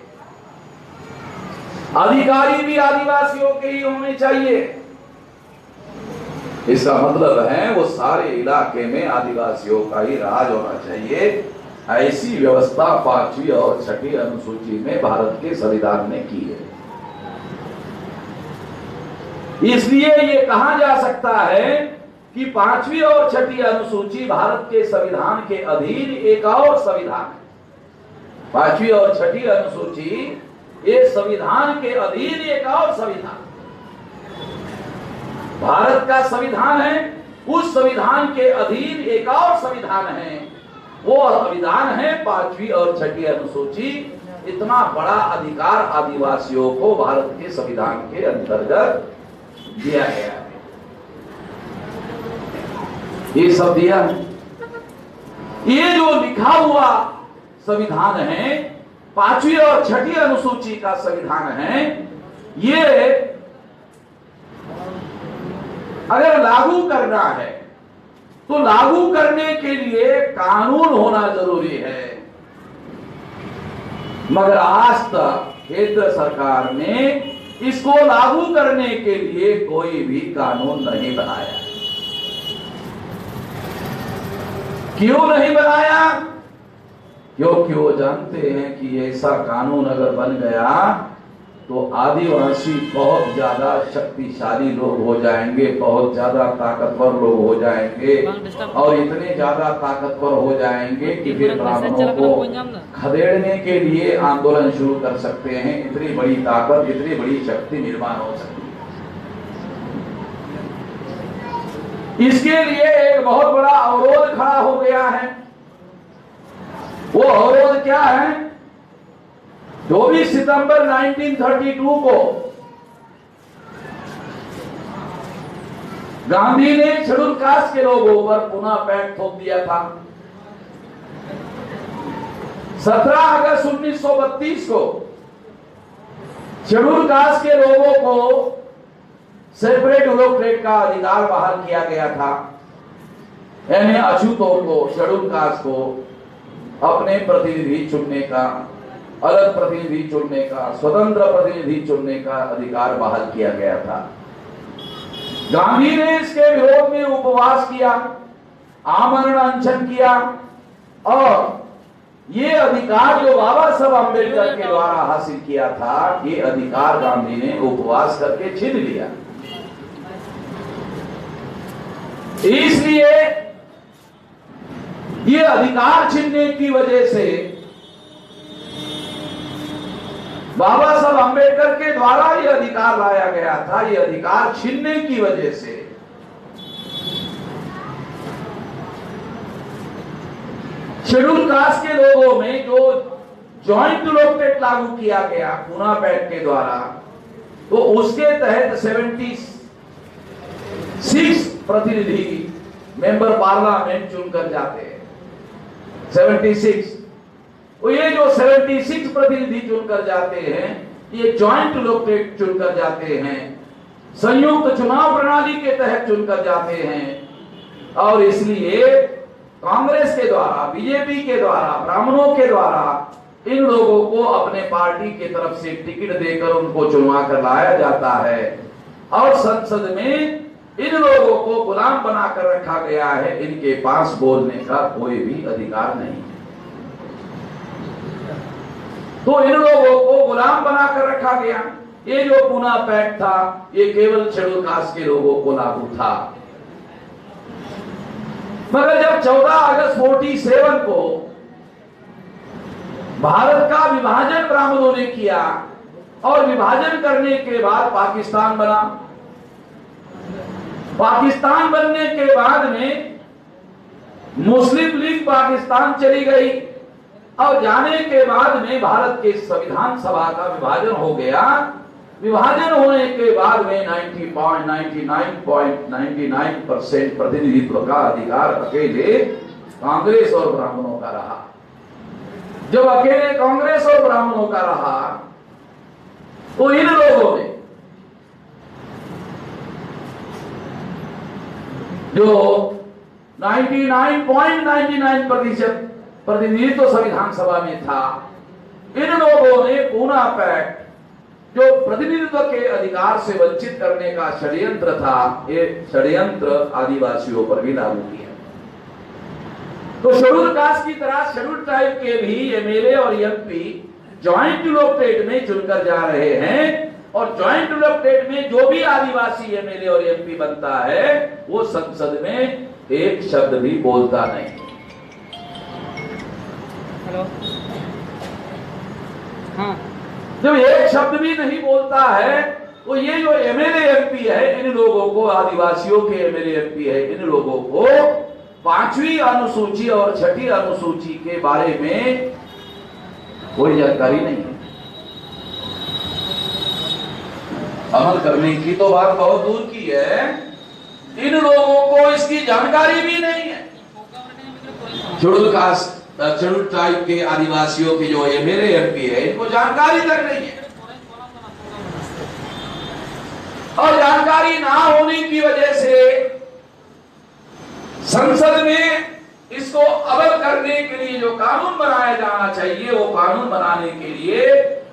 अधिकारी भी आदिवासियों के ही होने चाहिए। इसका मतलब है वो सारे इलाके में आदिवासियों का ही राज होना चाहिए। ऐसी व्यवस्था 5वीं और 6ठी अनुसूची में भारत के संविधान ने की है। इसलिए ये कहा जा सकता है कि 5वीं और 6ठी अनुसूची भारत के संविधान के अधीन एक और संविधान है। 5वीं और 6ठी अनुसूची ये संविधान के अधीन एक और संविधान, भारत का संविधान है, उस संविधान के अधीन एक और संविधान है। वो संविधान है 5वीं और 6ठी अनुसूची। इतना बड़ा अधिकार आदिवासियों को भारत के संविधान के अंतर्गत दिया गया है। ये सब दिया है। ये जो लिखा हुआ संविधान है 5वीं और 6ठी अनुसूची का संविधान है, ये अगर लागू करना है तो लागू करने के लिए कानून होना जरूरी है, मगर आज तक केंद्र सरकार ने इसको लागू करने के लिए कोई भी कानून नहीं बनाया। क्यों नहीं बनाया? क्योंकि वो जानते हैं कि ऐसा कानून अगर बन गया तो आदिवासी बहुत ज्यादा शक्तिशाली लोग हो जाएंगे, बहुत ज्यादा ताकतवर लोग हो जाएंगे और इतने ज्यादा ताकतवर हो जाएंगे कि फिर ब्राह्मणों को खदेड़ने के लिए आंदोलन शुरू कर सकते हैं। इतनी बड़ी ताकत, इतनी बड़ी शक्ति निर्माण हो सकती है। इसके लिए एक बहुत बड़ा अवरोध खड़ा हो गया है। वो अवरोध क्या है? 24 सितंबर 1932 को गांधी ने शेड्यूल कास्ट के लोगों पर पुनः पैक्ट थोप दिया था। 17 अगस्त 1932 को शेड्यूल कास्ट के लोगों को सेपरेट इलेक्टोरेट का अधिकार बहाल किया गया था। यानी अछूतों को, शेड्यूल कास्ट को अपने प्रतिनिधि चुनने का, अलग प्रतिनिधि चुनने का, स्वतंत्र प्रतिनिधि चुनने का अधिकार बहाल किया गया था। गांधी ने इसके विरोध में उपवास किया, आमरण अनशन किया और ये अधिकार जो बाबा साहब अम्बेडकर के द्वारा हासिल किया था, ये अधिकार गांधी ने उपवास करके छीन लिया। इसलिए ये अधिकार छीनने की वजह से बाबा साहब अम्बेडकर के द्वारा ये अधिकार लाया गया था। ये अधिकार छीनने की वजह से शेड्यूल कास्ट के लोगों में जो जॉइंट इलेक्टोरेट लागू किया गया पूना पैक्ट के द्वारा, तो उसके तहत 76 प्रतिनिधि मेंबर पार्लियामेंट चुनकर जाते हैं। 76। तो ये जो 76 प्रतिनिधि चुनकर जाते हैं, ये जॉइंट इलेक्टोरेट चुनकर जाते हैं, संयुक्त चुनाव प्रणाली के तहत चुनकर जाते हैं। और इसलिए कांग्रेस के द्वारा, बीजेपी के द्वारा, ब्राह्मणों के द्वारा इन लोगों को अपने पार्टी की तरफ से टिकट देकर उनको चुनवा कर लाया जाता है और संसद में इन लोगों को गुलाम बनाकर रखा गया है, इनके पास बोलने का कोई भी अधिकार नहीं है। तो इन लोगों को गुलाम बनाकर रखा गया। ये जो पूना पैक्ट था, ये केवल शेड्यूल कास्ट के लोगों को लागू था। मगर जब 14 अगस्त 47 को भारत का विभाजन ब्राह्मणों ने किया और विभाजन करने के बाद पाकिस्तान बना, पाकिस्तान बनने के बाद में मुस्लिम लीग पाकिस्तान चली गई और जाने के बाद में भारत के संविधान सभा का विभाजन हो गया। विभाजन होने के बाद में 99.99% प्रतिनिधित्व का अधिकार अकेले कांग्रेस और ब्राह्मणों का रहा। जब अकेले कांग्रेस और ब्राह्मणों का रहा तो इन लोगों ने जो 99.99% प्रतिनिधित्व संविधान सभा में था, इन लोगों ने पूना पैक्ट जो प्रतिनिधित्व के अधिकार से वंचित करने का षड्यंत्र था, ये षड्यंत्र आदिवासियों पर भी लागू किया। तो शेड्यूल कास्ट की तरह शेड्यूल ट्राइब के भी एमएलए और एमपी ज्वाइंट इलेक्टेड में चुनकर जा रहे हैं और ज्वाइंट इलेक्टेड में जो भी आदिवासी एमएलए और एमपी बनता है वो संसद में एक शब्द भी बोलता नहीं। हेलो, हाँ, जब एक शब्द भी नहीं बोलता है तो ये जो एमएलए एमपी है, इन लोगों को, आदिवासियों के एमएलए एमपी है, इन लोगों को 5वीं अनुसूची और 6ठी अनुसूची के बारे में कोई जानकारी नहीं है। अमल करने की तो बात बहुत दूर की है, इन लोगों को इसकी जानकारी भी नहीं है। शेड्यूल कास्ट, शेड्यूल ट्राइब के आदिवासियों के जो एमएलए एमपी है, इनको जानकारी तक नहीं है। और जानकारी ना होने की वजह से संसद में इसको अमल करने के लिए जो कानून बनाया जाना चाहिए, वो कानून बनाने के लिए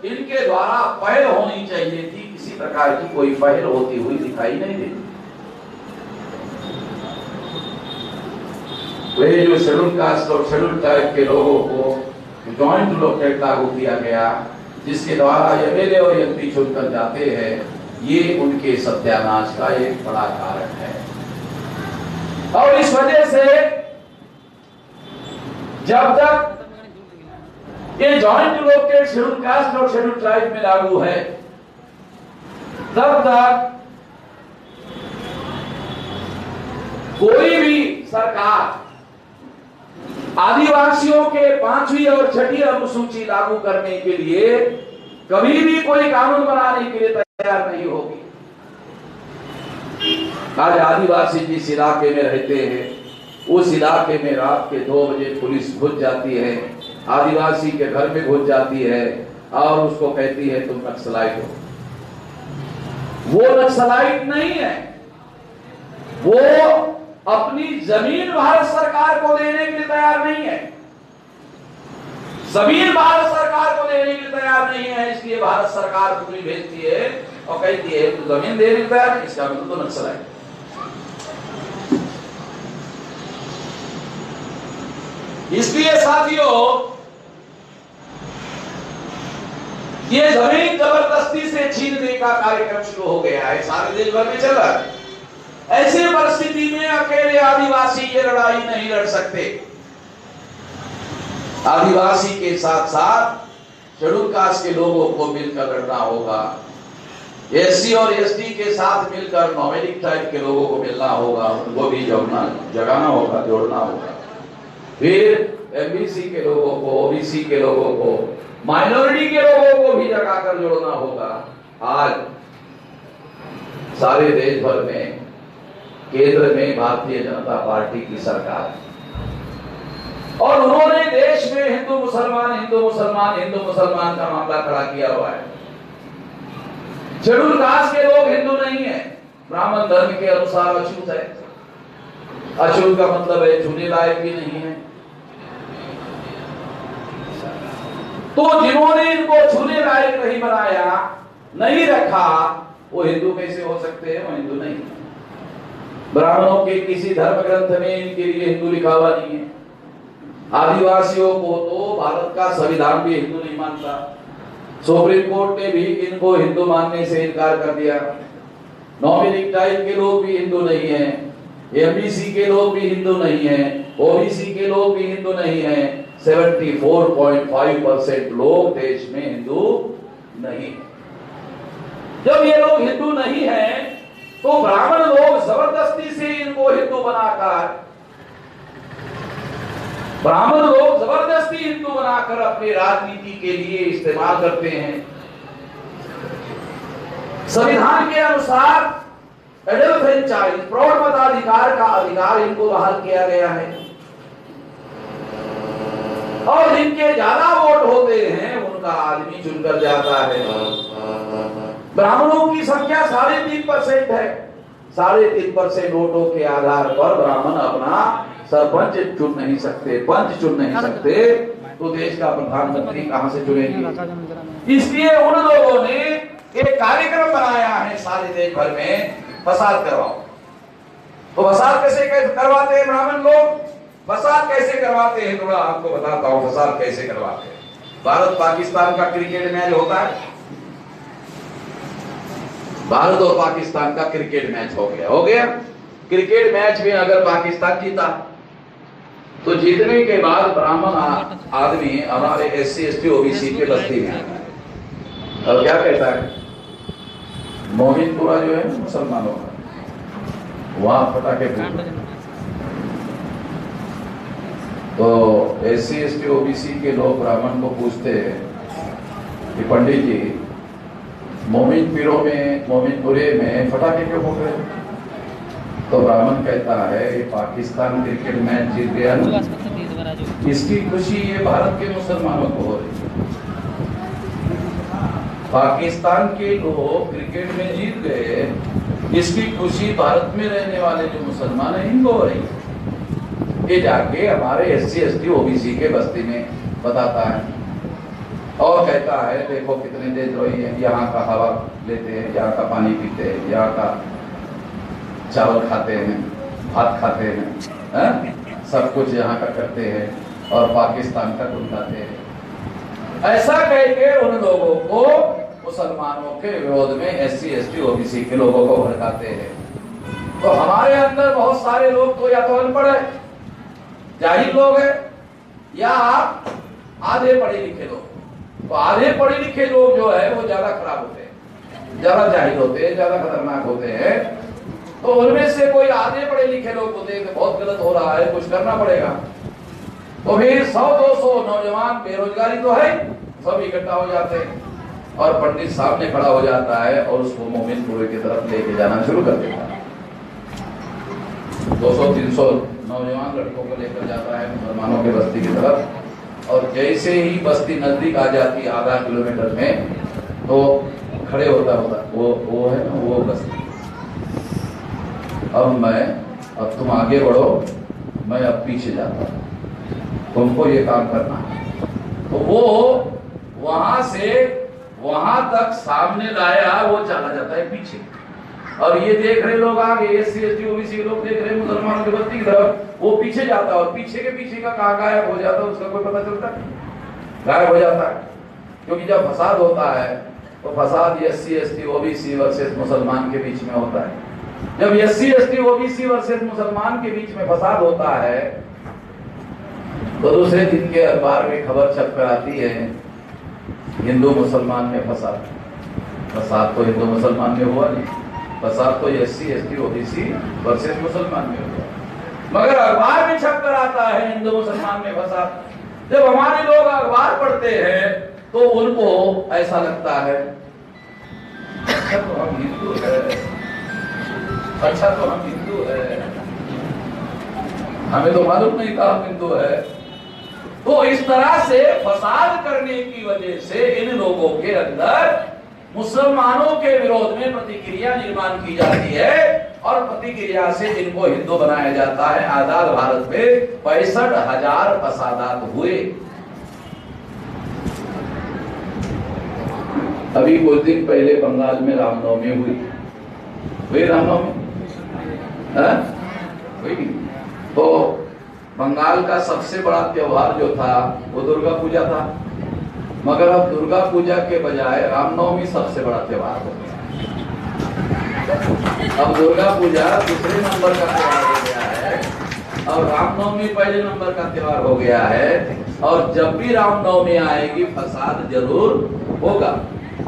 इनके द्वारा पहल होनी चाहिए थी। किसी प्रकार की कोई पहल होती हुई दिखाई नहीं देती। वे जो शेड्यूल कास्ट और शेड्यूल ट्राइब के लोगों को जॉइंट इलेक्टेड लागू किया गया, जिसके द्वारा एमएलए और एमपी चुनकर जाते हैं, ये उनके सत्यानाश का एक बड़ा कारण है। और इस वजह से जब तक ये जॉइंट इलेक्टेड शेड्यूल कास्ट और शेड्यूल ट्राइब में लागू है, तब तक कोई भी सरकार आदिवासियों के 5वीं और 6ठी अनुसूची लागू करने के लिए कभी भी कोई कानून बनाने के लिए तैयार नहीं होगी। आज आदिवासी जिस इलाके में रहते हैं, उस इलाके में रात के 2 बजे पुलिस घुस जाती है, आदिवासी के घर में घुस जाती है और उसको कहती है तुम नक्सलाइट हो। वो नक्सलाइट नहीं है, वो अपनी जमीन भारत सरकार को देने के लिए तैयार नहीं है। जमीन भारत सरकार को देने के लिए तैयार नहीं है, इसलिए भारत सरकार टुकड़ी भेजती है और कहती है तो जमीन देने के लिए तैयार नहीं, इसका मतलब तो नक्सलाइट। इसलिए साथियों, ये जमीन जबरदस्ती से छीनने का कार्यक्रम शुरू हो गया है, सारे देश भर में चल रहा है। ऐसे परिस्थिति में अकेले आदिवासी ये लड़ाई नहीं लड़ सकते। आदिवासी के साथ साथ शेड्यूल कास्ट के लोगों को मिलकर लड़ना होगा, एससी और एसटी के साथ मिलकर नॉमेडिक ट्राइब के लोगों को मिलना होगा, उनको भी जगाना होगा, जोड़ना होगा। फिर एमबीसी के लोगों को, ओबीसी के लोगों को, माइनॉरिटी के लोगों को भी जगाकर जोड़ना होगा। आज सारे देश भर में केंद्र में भारतीय जनता पार्टी की सरकार है और उन्होंने देश में हिंदू मुसलमान का मामला खड़ा किया हुआ है। शेड्यूल कास्ट के लोग हिंदू नहीं है, ब्राह्मण धर्म के अनुसार अछूत है। अछूत का मतलब है छूने लायक भी नहीं है। तो जिन्होंने इनको छूने लायक नहीं बनाया, नहीं रखा, वो हिंदू कैसे हो सकते हैं? वो हिंदू नहीं है। ब्राह्मणों के किसी धर्म ग्रंथ में इनके लिए हिंदू लिखा हुआ नहीं है। आदिवासियों को तो भारत का संविधान भी हिंदू नहीं मानता। सुप्रीम कोर्ट ने भी इनको हिंदू मानने से इनकार कर दिया। नॉमिनी टाइप के लोग भी हिंदू नहीं है, एमबीसी के लोग भी हिंदू नहीं है, ओबीसी के लोग भी हिंदू नहीं है। 74.5% लोग देश में हिंदू नहीं। जब ये लोग हिंदू नहीं हैं, तो ब्राह्मण लोग जबरदस्ती से इनको हिंदू बनाकर अपनी राजनीति के लिए इस्तेमाल करते हैं। संविधान के अनुसार एडल्ट फ्रेंचाइज प्रौढ़ मताधिकार का अधिकार इनको बहाल किया गया है, और जिनके ज्यादा वोट होते हैं उनका आदमी चुनकर जाता है। ब्राह्मणों की संख्या 3.5% है। 3.5% वोटों के आधार पर ब्राह्मण अपना सरपंच चुन नहीं सकते, पंच चुन नहीं सकते, तो देश का प्रधानमंत्री कहां से चुनेंगे? इसलिए उन लोगों ने एक कार्यक्रम बनाया है सारे देश भर में, फसाद करवाओ। तो फसाद कैसे करवाते हैं ब्राह्मण लोग? फसाद कैसे करवाते हैं थोड़ा आपको बताता हूं। फसाद कैसे करवाते हैं? भारत पाकिस्तान का क्रिकेट मैच होता है, भारत और पाकिस्तान का क्रिकेट मैच हो गया। क्रिकेट मैच में अगर पाकिस्तान जीता, तो जीतने के बाद ब्राह्मण आदमी हमारे SC ST OBC के बस्ती में आता है और क्या कहता है, मोमिनपुरा जो है मुसलमानों का, वहां पटाखे फूटते। तो SC ST OBC के लोग ब्राह्मण को पूछते हैं कि पंडित जी, मोमिनपुरे में फटाखे क्यों फूट रहे? तो ब्राह्मण कहता है ये पाकिस्तान क्रिकेट मैच जीत गया ना, इसकी खुशी ये भारत के मुसलमानों को हो रही है। पाकिस्तान के लोग क्रिकेट में जीत गए, इसकी खुशी भारत में रहने वाले जो मुसलमान हैं इनको हो रही है। ये जाके हमारे SC ST OBC के बस्ती में बताता है और कहता है देखो कितने देशद्रोही हैं, यहाँ का हवा लेते हैं, यहाँ का पानी पीते हैं, यहाँ का चावल खाते हैं, भात खाते हैं, सब कुछ यहाँ का करते हैं और पाकिस्तान का गुनगाते हैं। ऐसा कह के उन लोगों को, मुसलमानों के विरोध में SC ST OBC के लोगों को भड़काते हैं। तो हमारे अंदर बहुत सारे लोग तो या तो अनपढ़ है, जाहिल लोग हैं, या आप आधे पढ़े लिखे लोग। तो आधे पढ़े लिखे लोग जो है वो ज्यादा खराब होते हैं, ज्यादा जाहिल होते हैं, ज्यादा खतरनाक होते हैं। तो उनमें से कोई आधे पढ़े लिखे लोग होते हैं कि बहुत गलत हो रहा है, कुछ करना पड़ेगा। तो फिर 100-200 नौजवान, बेरोजगारी तो है, सब इकट्ठा हो जाते हैं और पंडित सामने खड़ा हो जाता है और उसको मोमिनपुरे की तरफ लेके जाना शुरू कर देता है। 200-300 नौजवान लड़कों को लेकर जाता है मुसलमानों के बस्ती की तरफ, और जैसे ही बस्ती नजदीक आ जाती है आधा किलोमीटर में, तो खड़े होता वो है ना वो बस्ती, अब तुम आगे बढ़ो, मैं अब पीछे जाता हूं, तुमको ये काम करना है। तो वो वहां से वहां तक सामने लाया, वो चला जाता है पीछे, और ये देख रहे लोग आगे, SC ST OBC लोग देख रहे मुसलमानों की बस्ती की तरफ, वो पीछे जाता है और पीछे के पीछे का कहाँ गायब हो जाता है उसका कोई पता चलता है? गायब हो जाता है। क्योंकि जब फसाद होता है तो फसाद SC ST OBC वर्सेस मुसलमान के बीच में होता है। जब SC ST OBC वर्सेस मुसलमान के बीच में फसाद होता है तो दूसरे दिन के अखबार में खबर छप कर आती है, हिंदू मुसलमान में फसाद। फसाद तो हिंदू मुसलमान में हुआ नहीं, फसाद तो SC ST OBC वर्सेस मुसलमान में हुआ, मगर अखबार में छप कर आता है हिंदू मुसलमान में फसाद। जब हमारे लोग अखबार पढ़ते हैं तो उनको ऐसा लगता है अच्छा तो हम हिंदू है, अच्छा तो हम हिंदू है, हमें तो मालूम नहीं था हम हिंदू है। तो इस तरह से फसाद करने की वजह से इन लोगों के अंदर मुसलमानों के विरोध में प्रतिक्रिया निर्माण की जाती है और प्रतिक्रिया से इनको हिंदू बनाया जाता है। आजाद भारत में 65,000 फसादात हुए। अभी कुछ दिन पहले बंगाल में रामनवमी हुई रामनवमी कोई नहीं। तो बंगाल का सबसे बड़ा त्योहार जो था वो दुर्गा पूजा था, मगर अब दुर्गा पूजा के बजाय रामनवमी सबसे बड़ा त्योहार हो गया। अब दुर्गा पूजा दूसरे नंबर का त्योहार हो गया है और रामनवमी पहले नंबर का त्योहार हो गया है। और जब भी रामनवमी आएगी फसाद जरूर होगा,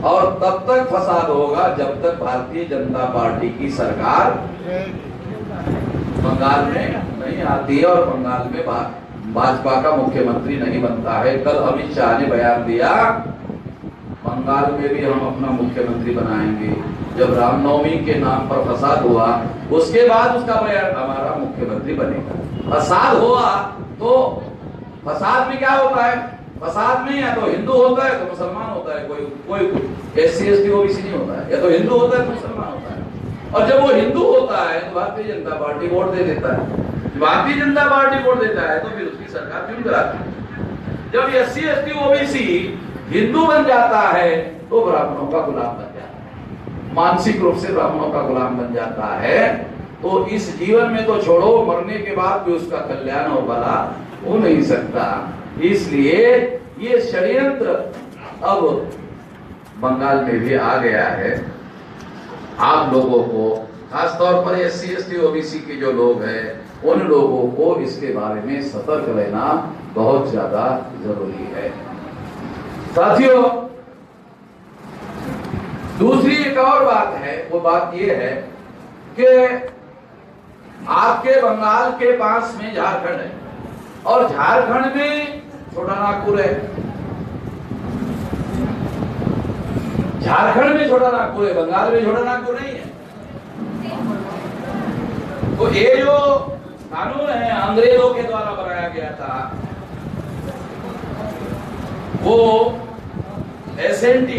और तब तक फसाद होगा जब तक भारतीय जनता पार्टी की सरकार बंगाल में नहीं आती है और बंगाल में भाजपा का मुख्यमंत्री नहीं बनता है। कल अमित शाह ने बयान दिया, बंगाल में भी हम अपना मुख्यमंत्री बनाएंगे। जब रामनवमी के नाम पर फसाद हुआ उसके बाद उसका बयान, हमारा मुख्यमंत्री बनेगा। फसाद हुआ तो फसाद में क्या होता है, फसाद में या तो हिंदू होता है तो मुसलमान होता है, कोई SC ST OBC नहीं होता है, या तो हिंदू होता है तो मुसलमान होता है। और जब वो हिंदू होता है तो भारतीय जनता पार्टी वोट दे देता है, भारतीय जनता पार्टी वोट देता है तो फिर उसकी सरकार चुन कराती है। जब SC ST OBC हिंदू बन जाता है तो ब्राह्मणों का गुलाम बन जाता है, मानसिक रूप से ब्राह्मणों का गुलाम बन जाता है। तो इस जीवन में तो छोड़ो, मरने के बाद भी उसका कल्याण और भला हो नहीं सकता। इसलिए ये षड्यंत्र अब बंगाल में भी आ गया है। आप लोगों को, खासतौर पर SC ST OBC के जो लोग हैं, उन लोगों को इसके बारे में सतर्क रहना बहुत ज्यादा जरूरी है। साथियों, दूसरी एक और बात है, वो बात ये है कि आपके बंगाल के पास में झारखंड है और झारखंड में छोटा नागपुर है, झारखंड में छोटा नागपुर है, बंगाल में छोटा नागपुर नहीं है। तो ये जो कानून है अंग्रेजों के द्वारा बनाया गया था, वो SNT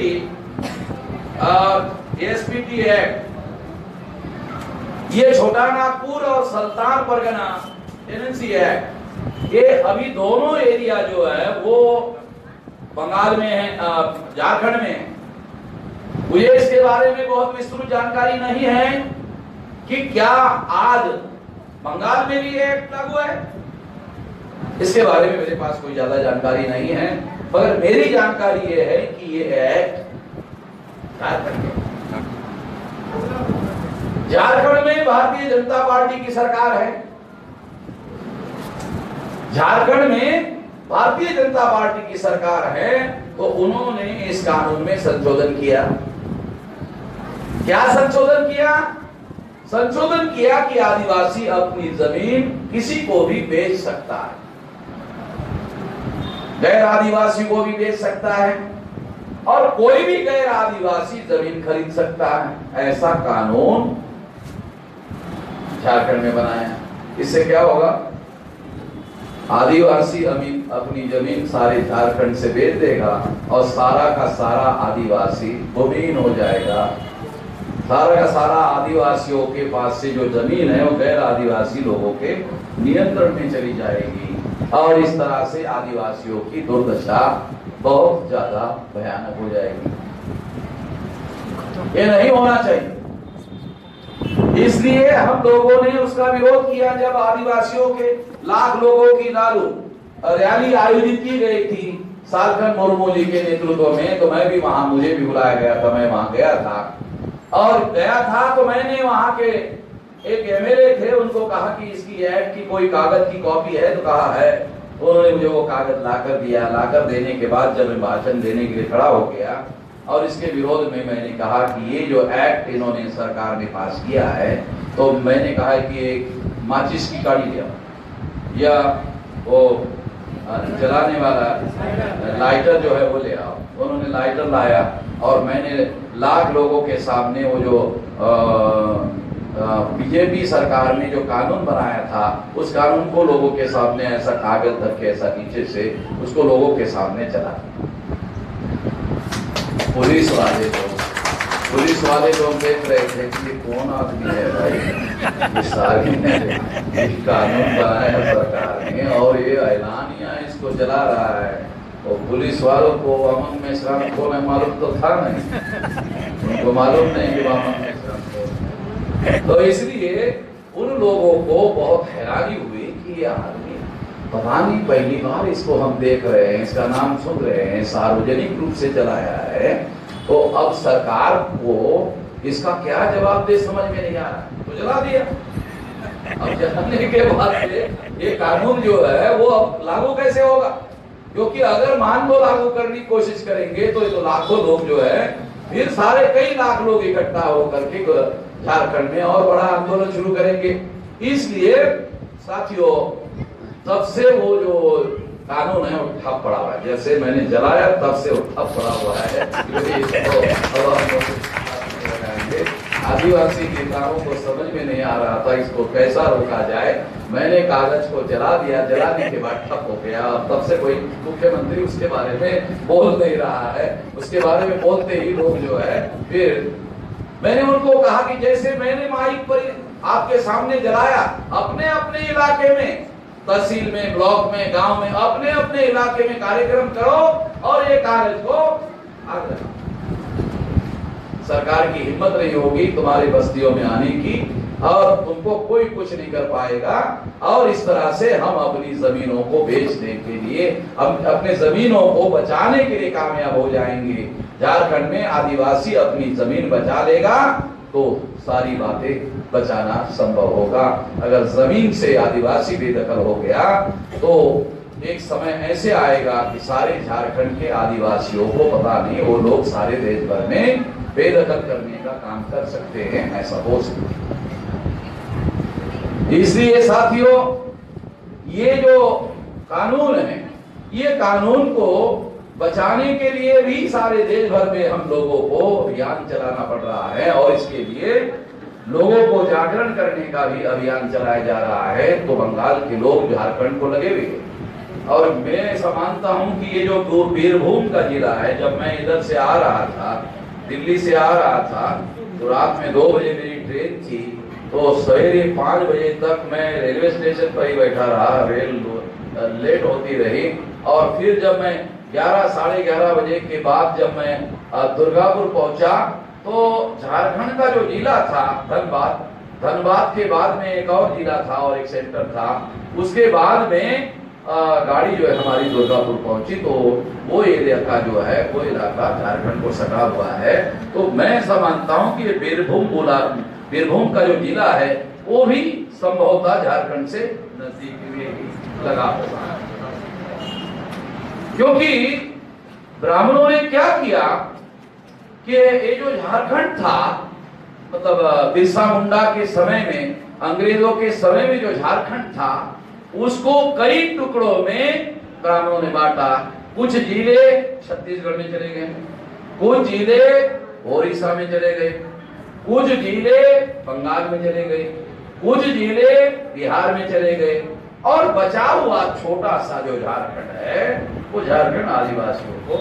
SPT एक्ट, ये छोटा नागपुर और सुल्तान परगना टेनेंसी एक्ट, ये अभी दोनों एरिया जो है वो बंगाल में है, झारखंड में है। मुझे इसके बारे में बहुत विस्तृत जानकारी नहीं है कि क्या आज बंगाल में भी एक्ट लागू है, इसके बारे में मेरे पास कोई ज्यादा जानकारी नहीं है। मगर मेरी जानकारी ये है कि ये एक्ट झारखंड में भारतीय जनता पार्टी की सरकार है, झारखंड में भारतीय जनता पार्टी की सरकार है, तो उन्होंने इस कानून में संशोधन किया। क्या संशोधन किया? संशोधन किया कि आदिवासी अपनी जमीन किसी को भी बेच सकता है, गैर आदिवासी को भी बेच सकता है और कोई भी गैर आदिवासी जमीन खरीद सकता है। ऐसा कानून झारखंड में बनाया। इससे क्या होगा? आदिवासी अपनी जमीन सारे झारखंड से बेच देगा और सारा का सारा आदिवासी भूमिहीन हो जाएगा। सारा का सारा आदिवासियों के पास से जो जमीन है वो गैर आदिवासी लोगों के नियंत्रण में चली जाएगी और इस तरह से आदिवासियों की दुर्दशा बहुत ज्यादा भयानक हो जाएगी। ये नहीं होना चाहिए। इसलिए हम लोगों ने उसका विरोध किया। जब आदिवासियों के लाख लोगों की नारू रैली आयोजित की गई थी सालखन मुर्मू जी के नेतृत्व में, तो मैं भी वहां, मुझे भी बुलाया गया था, मैं वहां गया था। और गया था तो मैंने वहां के एक MLA थे, उनको कहा कि इसकी एक्ट की कोई कागज की कॉपी है, तो कहा है। उन्होंने मुझे वो कागज लाकर दिया। लाकर देने के बाद जब मैं भाषण देने के लिए खड़ा हो गया और इसके विरोध में मैंने कहा कि ये जो एक्ट इन्होंने सरकार ने पास किया है, तो मैंने कहा कि एक माचिस की काड़ी ले आओ या वो जलाने वाला लाइटर जो है वो ले आओ। उन्होंने लाइटर लाया और मैंने लाख लोगों के सामने वो जो बीजेपी सरकार ने जो कानून बनाया था उस कानून को लोगों के सामने ऐसा कागज रख के ऐसा नीचे से उसको लोगों के सामने चला। पुलिस वाले लोग देख रहे थे कि कौन आदमी है भाई, सारी कानून बनाया सरकार ने और ये ऐलानिया इसको चला रहा है। और पुलिस वालों को अमन मिश्रा को मालूम तो था नहीं, उनको मालूम नहीं कि अमन मिश्रा को, तो इसलिए उन लोगों को बहुत हैरानी हुई कि ये आदमी पता नहीं पहली बार इसको हम देख रहे हैं, इसका नाम सुन रहे हैं, सार्वजनिक रूप से चलाया है, तो अब सरकार को इसका क्या जवाब दे समझ में नहीं आ रहा, तो जला दिया। अब जलाने के बाद ये कानून जो है वो अब लागू कैसे होगा? क्योंकि अगर मान लो लागू करने की कोशिश करेंगे तो ये तो लाखों लोग जो है फिर सारे कई लाख लोग इकट्ठा होकर के झारखंड में और बड़ा आंदोलन शुरू करेंगे। इसलिए साथियों तब से वो जो कानून है वो ठप पड़ा हुआ है, जैसे मैंने जलाया तब से वो ठप पड़ा हुआ है। आदिवासी नेताओं को समझ में नहीं आ रहा था इसको कैसा रोका जाए, मैंने कागज को जला दिया, जलाने के बाद ठप हो गया। तब से कोई मुख्यमंत्री उसके बारे में बोल नहीं रहा है, उसके बारे में बोलते ही लोग जो है फिर मैंने उनको कहा कि जैसे मैंने माइक पर आपके सामने जलाया, अपने अपने इलाके में, तहसील में, ब्लॉक में, गांव में, अपने अपने इलाके में कार्यक्रम करो और ये कागज को आगे लगाओ। सरकार की हिम्मत नहीं होगी तुम्हारी बस्तियों में आने की और तुमको कोई कुछ नहीं कर पाएगा। और इस तरह से हम अपनी जमीनों को बेचने के लिए, हम अपने जमीनों को बचाने के लिए कामयाब हो जाएंगे। झारखंड में आदिवासी अपनी जमीन बचा लेगा तो सारी बातें बचाना संभव होगा। अगर जमीन से आदिवासी बेदखल हो गया तो एक समय ऐसे आएगा कि सारे झारखंड के आदिवासियों को पता नहीं, वो लोग सारे देश भर में बेदखल करने का काम कर सकते हैं, ऐसा हो सकता है। इसलिए साथियों ये जो कानून है, ये कानून को बचाने के लिए भी सारे देश भर में हम लोगों को अभियान चलाना पड़ रहा है और इसके लिए लोगों को जागरण करने का भी अभियान चलाया जा रहा है। तो बंगाल के लोग झारखंड को लगे हुए हैं और मैं ऐसा मानता हूं कि ये जो बीरभूम का जिला है, जब मैं इधर से आ रहा था, दिल्ली से आ रहा था, तो रात में 2 बजे मेरी ट्रेन थी, तो सवेरे 5 बजे तक मैं रेलवे स्टेशन पर ही बैठा रहा, रेल लेट होती रही। और फिर जब मैं 11 साढ़े 11 बजे के बाद जब मैं दुर्गापुर पहुंचा तो झारखंड का जो जिला था धनबाद के बाद में एक और जिला था और एक सेंटर था, उसके बाद में गाड़ी जो है हमारी दुर्गापुर पहुंची। तो वो एरिया का जो है वो इलाका झारखंड को सटा हुआ है। तो मैं ऐसा मानता हूं कि ये बीरभूम का जो जिला है वो भी संभवतः झारखंड से नजदीक में लगा हुआ है, क्योंकि ब्राह्मणों ने क्या किया कि ये जो झारखंड था, मतलब बिरसा मुंडा के समय में, अंग्रेजों के समय में जो झारखंड था उसको कई टुकड़ों में ब्राह्मणों ने बांटा। कुछ जिले छत्तीसगढ़ में चले गए, कुछ जिले ओडिशा में चले गए, कुछ जिले बंगाल में चले गए, कुछ जिले बिहार में चले गए और बचा हुआ छोटा सा जो झारखंड है वो झारखंड आदिवासियों को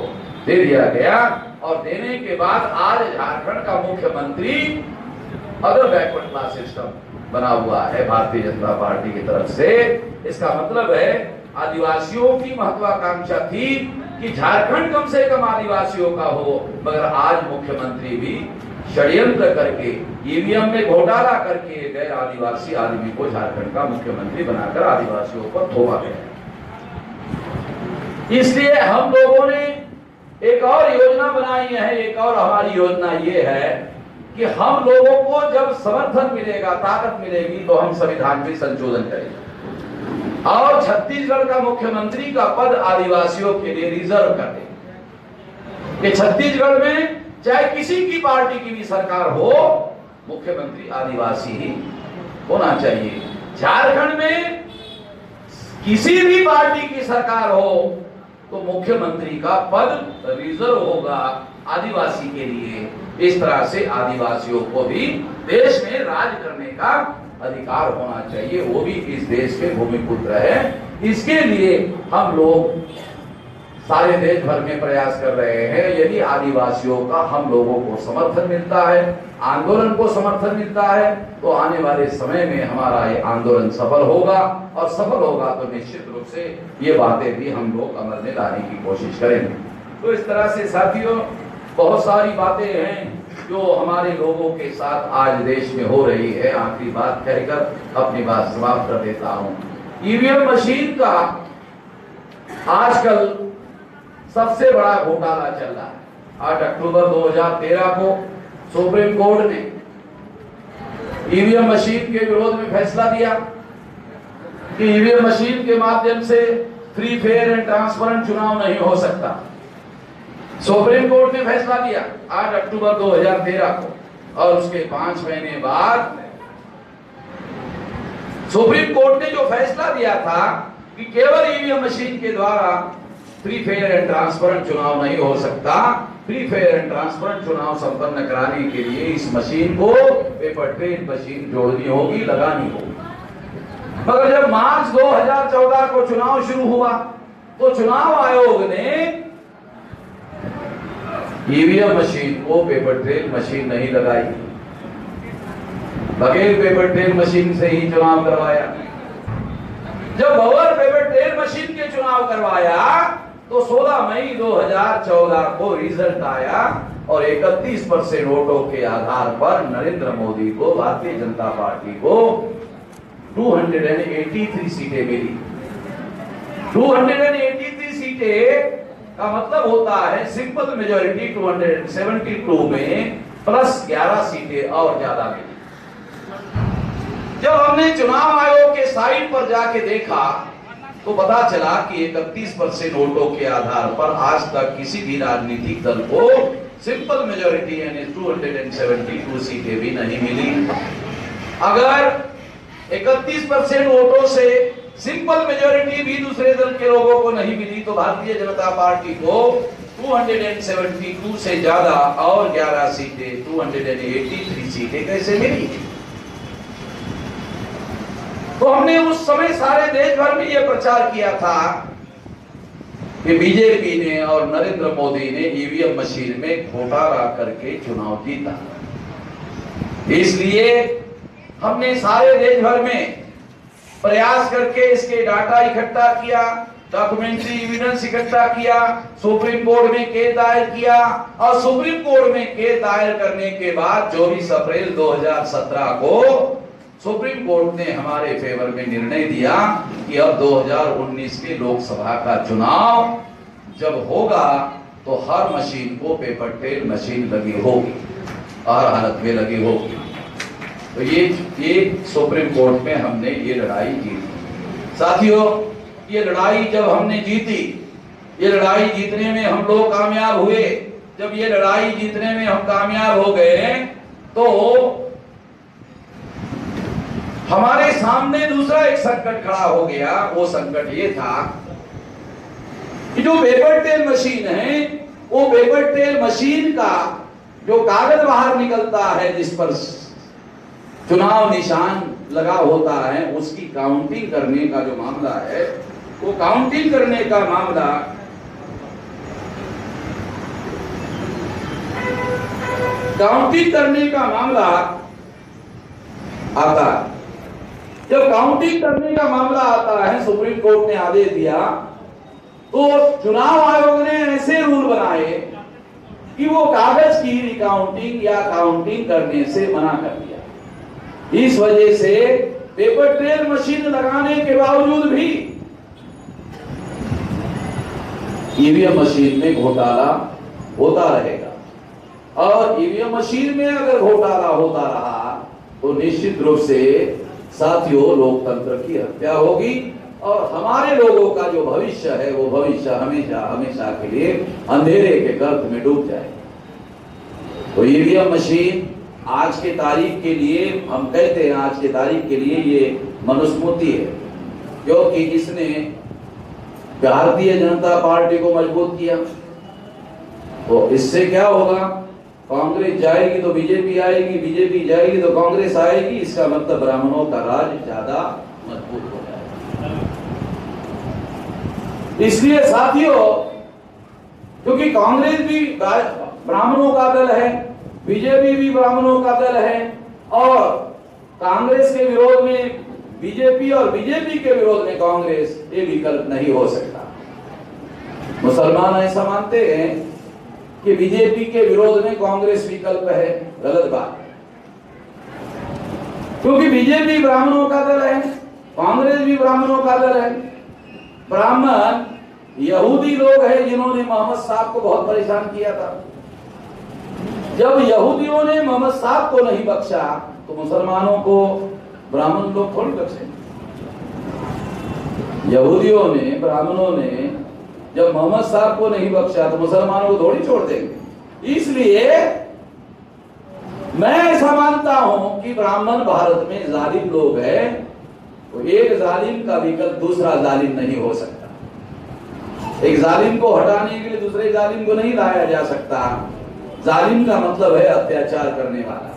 दे दिया गया। और देने के बाद आज झारखंड का मुख्यमंत्री अदर बैकवर्ड क्लास सिस्टम बना हुआ है भारतीय जनता पार्टी की तरफ से। इसका मतलब है आदिवासियों की महत्वाकांक्षा थी कि झारखंड कम से कम आदिवासियों का हो, मगर आज मुख्यमंत्री भी षड्यंत्र करके ईवीएम में घोटाला करके गैर आदिवासी आदमी को झारखंड का मुख्यमंत्री बनाकर आदिवासियों पर थोपा गया। इसलिए हम लोगों ने एक और योजना बनाई है। एक और हमारी योजना ये है कि हम लोगों को जब समर्थन मिलेगा, ताकत मिलेगी, तो हम संविधान में संशोधन करेंगे और छत्तीसगढ़ का मुख्यमंत्री का पद आदिवासियों के लिए रिजर्व कर देंगे कि छत्तीसगढ़ में चाहे किसी की पार्टी की भी सरकार हो, मुख्यमंत्री आदिवासी ही होना चाहिए। झारखंड में किसी भी पार्टी की सरकार हो तो मुख्यमंत्री का पद रिजर्व होगा आदिवासी के लिए। इस तरह से आदिवासियों को भी देश में राज करने का अधिकार होना चाहिए, वो भी इस देश के भूमिपुत्र है। इसके लिए हम लोग सारे देश भर में प्रयास कर रहे हैं। यदि आदिवासियों का हम लोगों को समर्थन मिलता है, आंदोलन को समर्थन मिलता है, तो आने वाले समय में हमारा ये आंदोलन सफल होगा और सफल होगा तो निश्चित रूप से ये बातें भी हम लोग अमल में लाने की कोशिश करेंगे। तो इस तरह से साथियों बहुत सारी बातें हैं जो हमारे लोगों के साथ आज देश में हो रही है। आखिरी बात कहकर अपनी बात समाप्त कर देता हूं। ईवीएम मशीन का आजकल सबसे बड़ा घोटाला चल रहा है। 8 अक्टूबर 2013 को सुप्रीम कोर्ट ने ईवीएम मशीन के विरोध में फैसला दिया कि ईवीएम मशीन के माध्यम से फ्री, फेयर एंड ट्रांसपेरेंट चुनाव नहीं हो सकता। सुप्रीम कोर्ट ने फैसला दिया 8 अक्टूबर 2013 को, और उसके 5 महीने बाद सुप्रीम कोर्ट ने जो फैसला दिया था कि केवल ईवीएम मशीन के द्वारा फ्री, फेयर एंड ट्रांसपेरेंट चुनाव नहीं हो सकता, फ्री, फेयर एंड ट्रांसपेरेंट चुनाव संपन्न कराने के लिए इस मशीन को पेपर ट्रेल मशीन जोड़नी होगी, लगानी होगी। मगर जब मार्च 2014 को चुनाव शुरू हुआ तो चुनाव आयोग ने ईवीएम मशीन को पेपर ट्रेल मशीन नहीं लगाई, बगैर पेपर ट्रेल मशीन से ही चुनाव करवाया। जब बगैर पेपर ट्रेल मशीन के चुनाव करवाया तो 16 मई 2014 को रिजल्ट आया और 31% वोटों के आधार पर नरेंद्र मोदी को, भारतीय जनता पार्टी को 283 सीटें मिली। 283 सीटें का मतलब होता है सिंपल मेजॉरिटी 272 में प्लस 11 सीटें और ज्यादा मिली। जब हमने चुनाव आयोग के साइट पर जाके देखा तो पता चला कि 31% वोटों के आधार पर आज तक किसी भी राजनीतिक दल को सिंपल मेजॉरिटी यानी 272 सीटें भी नहीं मिली। अगर 31% वोटों से सिंपल मेजॉरिटी भी दूसरे दल के लोगों को नहीं मिली तो भारतीय जनता पार्टी को 272 से ज्यादा और 11 सीटें 283 सीटें कैसे मिली? तो हमने उस समय सारे देश भर में यह प्रचार किया था कि बीजेपी ने और नरेंद्र मोदी ने ईवीएम मशीन में घोटाला करके चुनाव जीता। इसलिए हमने सारे देश भर में प्रयास करके इसके डाटा इकट्ठा किया, डॉक्यूमेंट्री एविडेंस इकट्ठा किया, सुप्रीम कोर्ट में केस दायर किया और सुप्रीम कोर्ट में केस दायर करने के बाद 24 अप्रैल 2017 को सुप्रीम कोर्ट ने हमारे फेवर में निर्णय दिया कि अब 2019 के लोकसभा का चुनाव जब होगा तो हर मशीन को पेपर ट्रेल मशीन लगी होगी, हर हालत में लगी होगी। तो ये सुप्रीम कोर्ट में हमने ये लड़ाई जीती। साथियों, ये लड़ाई जब हमने जीती, ये लड़ाई जीतने में हम लोग कामयाब हुए। जब ये लड़ाई जीतने में हम कामयाब हो गए तो हमारे सामने दूसरा एक संकट खड़ा हो गया। वो संकट ये था कि जो पेपर ट्रेल मशीन है, वो पेपर ट्रेल मशीन का जो कागज बाहर निकलता है जिस पर चुनाव निशान लगा होता है, उसकी काउंटिंग करने का जो मामला है, वो काउंटिंग करने का मामला आता है। जब काउंटिंग करने का मामला आता है, सुप्रीम कोर्ट ने आदेश दिया तो चुनाव आयोग ने ऐसे रूल बनाए कि वो कागज की रिकाउंटिंग या काउंटिंग करने से मना कर दिया। इस वजह से पेपर ट्रेल मशीन लगाने के बावजूद भी ईवीएम मशीन में घोटाला होता रहेगा और ईवीएम मशीन में अगर घोटाला होता रहा तो निश्चित रूप से साथियों लोकतंत्र की हत्या होगी और हमारे लोगों का जो भविष्य है वो भविष्य हमेशा हमेशा के लिए अंधेरे के गर्त में डूब जाएगा। तो ईवीएम मशीन आज के तारीख के लिए, हम कहते हैं आज के तारीख के लिए ये मनुस्मृति है, क्योंकि इसने भारतीय जनता पार्टी को मजबूत किया। तो इससे क्या होगा? कांग्रेस जाएगी तो बीजेपी आएगी, बीजेपी जाएगी तो कांग्रेस आएगी। इसका मतलब ब्राह्मणों का राज ज्यादा मजबूत हो जाएगा। इसलिए साथियों, क्योंकि कांग्रेस भी ब्राह्मणों का दल है, बीजेपी भी ब्राह्मणों का दल है और कांग्रेस के विरोध में बीजेपी और बीजेपी के विरोध में कांग्रेस, ये विकल्प नहीं हो सकता। मुसलमान ऐसा मानते हैं कि बीजेपी के विरोध में कांग्रेस विकल्प है, गलत बात है। क्योंकि बीजेपी ब्राह्मणों का दल है, कांग्रेस भी ब्राह्मणों का दल है। ब्राह्मण यहूदी लोग हैं जिन्होंने मोहम्मद साहब को बहुत परेशान किया था। जब यहूदियों ने मोहम्मद साहब को नहीं बख्शा तो मुसलमानों को ब्राह्मण लोग थोड़ी बख्शेंगे। यहूदियों ने, ब्राह्मणों ने जब मोहम्मद साहब को नहीं बख्शा तो मुसलमानों को थोड़ी छोड़ देंगे। इसलिए मैं ऐसा मानता हूं कि ब्राह्मण भारत में जालिम लोग हैं, तो एक जालिम का विकल्प दूसरा जालिम नहीं हो सकता। एक जालिम को हटाने के लिए दूसरे जालिम को नहीं लाया जा सकता। जालिम का मतलब है अत्याचार करने वाला।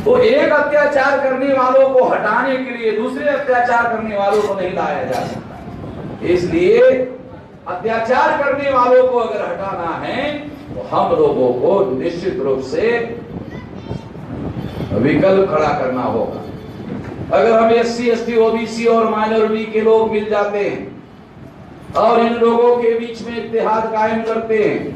तो एक अत्याचार करने वालों को हटाने के लिए दूसरे अत्याचार करने वालों को नहीं लाया जा सकता। इसलिए अत्याचार करने वालों को अगर हटाना है तो हम लोगों को निश्चित रूप से विकल्प खड़ा करना होगा। अगर हम एससी, एसटी, ओबीसी और माइनॉरिटी के लोग मिल जाते हैं और इन लोगों के बीच में इत्तेहाद कायम करते हैं,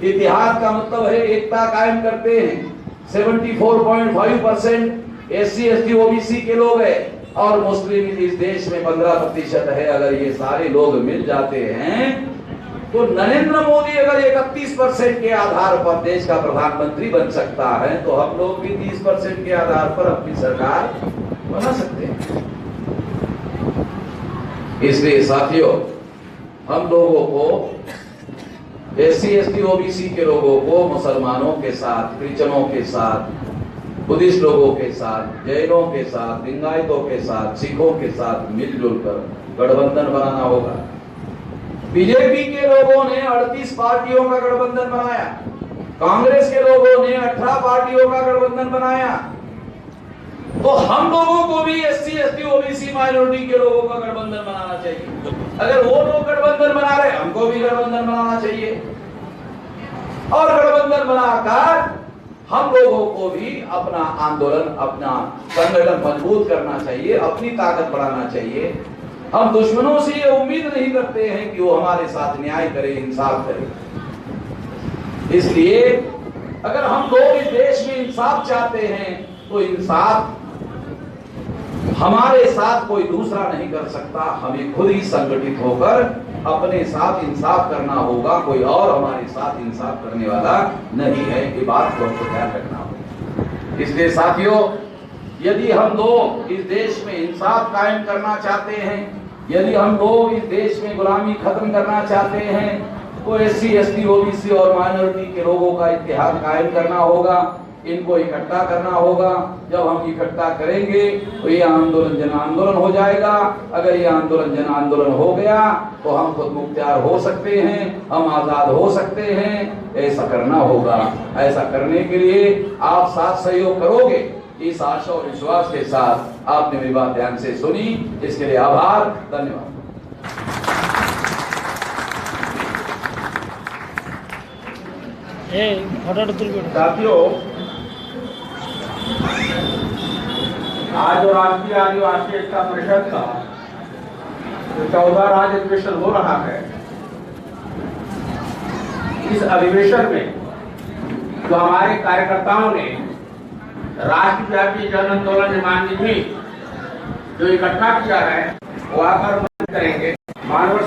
इत्तेहाद का मतलब है एकता कायम करते हैं। 74.5% एससी, एसटी, ओबीसी के लोग हैं और मुस्लिम इस देश में 15% है। अगर ये सारे लोग मिल जाते हैं तो नरेंद्र मोदी अगर 31% के आधार पर देश का प्रधानमंत्री बन सकता है तो हम लोग भी 30% के आधार पर अपनी सरकार बना सकते हैं। इसलिए साथियों, हम लोगों को एससी, एसटी, ओबीसी के लोगों को मुसलमानों के साथ, क्रिश्चियनों के साथ, बुद्धिस्ट लोगों के साथ, जैनों के साथ, लिंगायतों के साथ, सिखों के साथ मिलजुल कर गठबंधन बनाना होगा। बीजेपी के लोगों ने 38 पार्टियों का गठबंधन बनाया, कांग्रेस के लोगों ने 18 पार्टियों का गठबंधन बनाया। तो हम लोगों को भी एससी, एसटी, ओबीसी, माइनॉरिटी के लोगों का गठबंधन बनाना चाहिए। अगर वो लोग गठबंधन बना रहे, हमको भी गठबंधन बनाना चाहिए और गठबंधन बनाकर हम लोगों को भी अपना आंदोलन, अपना संगठन मजबूत करना चाहिए, अपनी ताकत बढ़ाना चाहिए। हम दुश्मनों से ये उम्मीद नहीं करते हैं कि वो हमारे साथ न्याय करे, इंसाफ करे। इसलिए अगर हम लोग इस देश में इंसाफ चाहते हैं तो इंसाफ हमारे साथ कोई दूसरा नहीं कर सकता। हमें खुद ही संगठित होकर अपने साथ इंसाफ करना होगा। कोई और हमारे साथ इंसाफ करने वाला नहीं है। ये बात को हमको ध्यान रखना होगा। इसलिए साथियों, यदि हम लोग इस देश में इंसाफ कायम करना चाहते हैं, यदि हम लोग इस देश में गुलामी खत्म करना चाहते हैं तो एससी, एसटी, ओबीसी और माइनॉरिटी के लोगों का इत्तेहाद कायम करना होगा, इनको इकट्ठा करना होगा। जब हम इकट्ठा करेंगे तो ये आंदोलन जन आंदोलन हो जाएगा। अगर ये आंदोलन जन आंदोलन हो गया तो हम खुद मुख्तियार हो सकते हैं, हम आजाद हो सकते हैं। ऐसा करना होगा। ऐसा करने के लिए आप साथ सहयोग करोगे, इस आशा और विश्वास के साथ आपने मेरी बात ध्यान से सुनी, इसके लिए आभार, धन्यवाद। साथियों, आज जो राष्ट्रीय आदिवासी एकता परिषद का जो 14 राज्य अधिवेशन हो रहा है, इस अधिवेशन में जो हमारे कार्यकर्ताओं ने राष्ट्रव्यापी जन आंदोलन निर्माण निधि जो इकट्ठा किया है वो आकर मदद करेंगे। मानव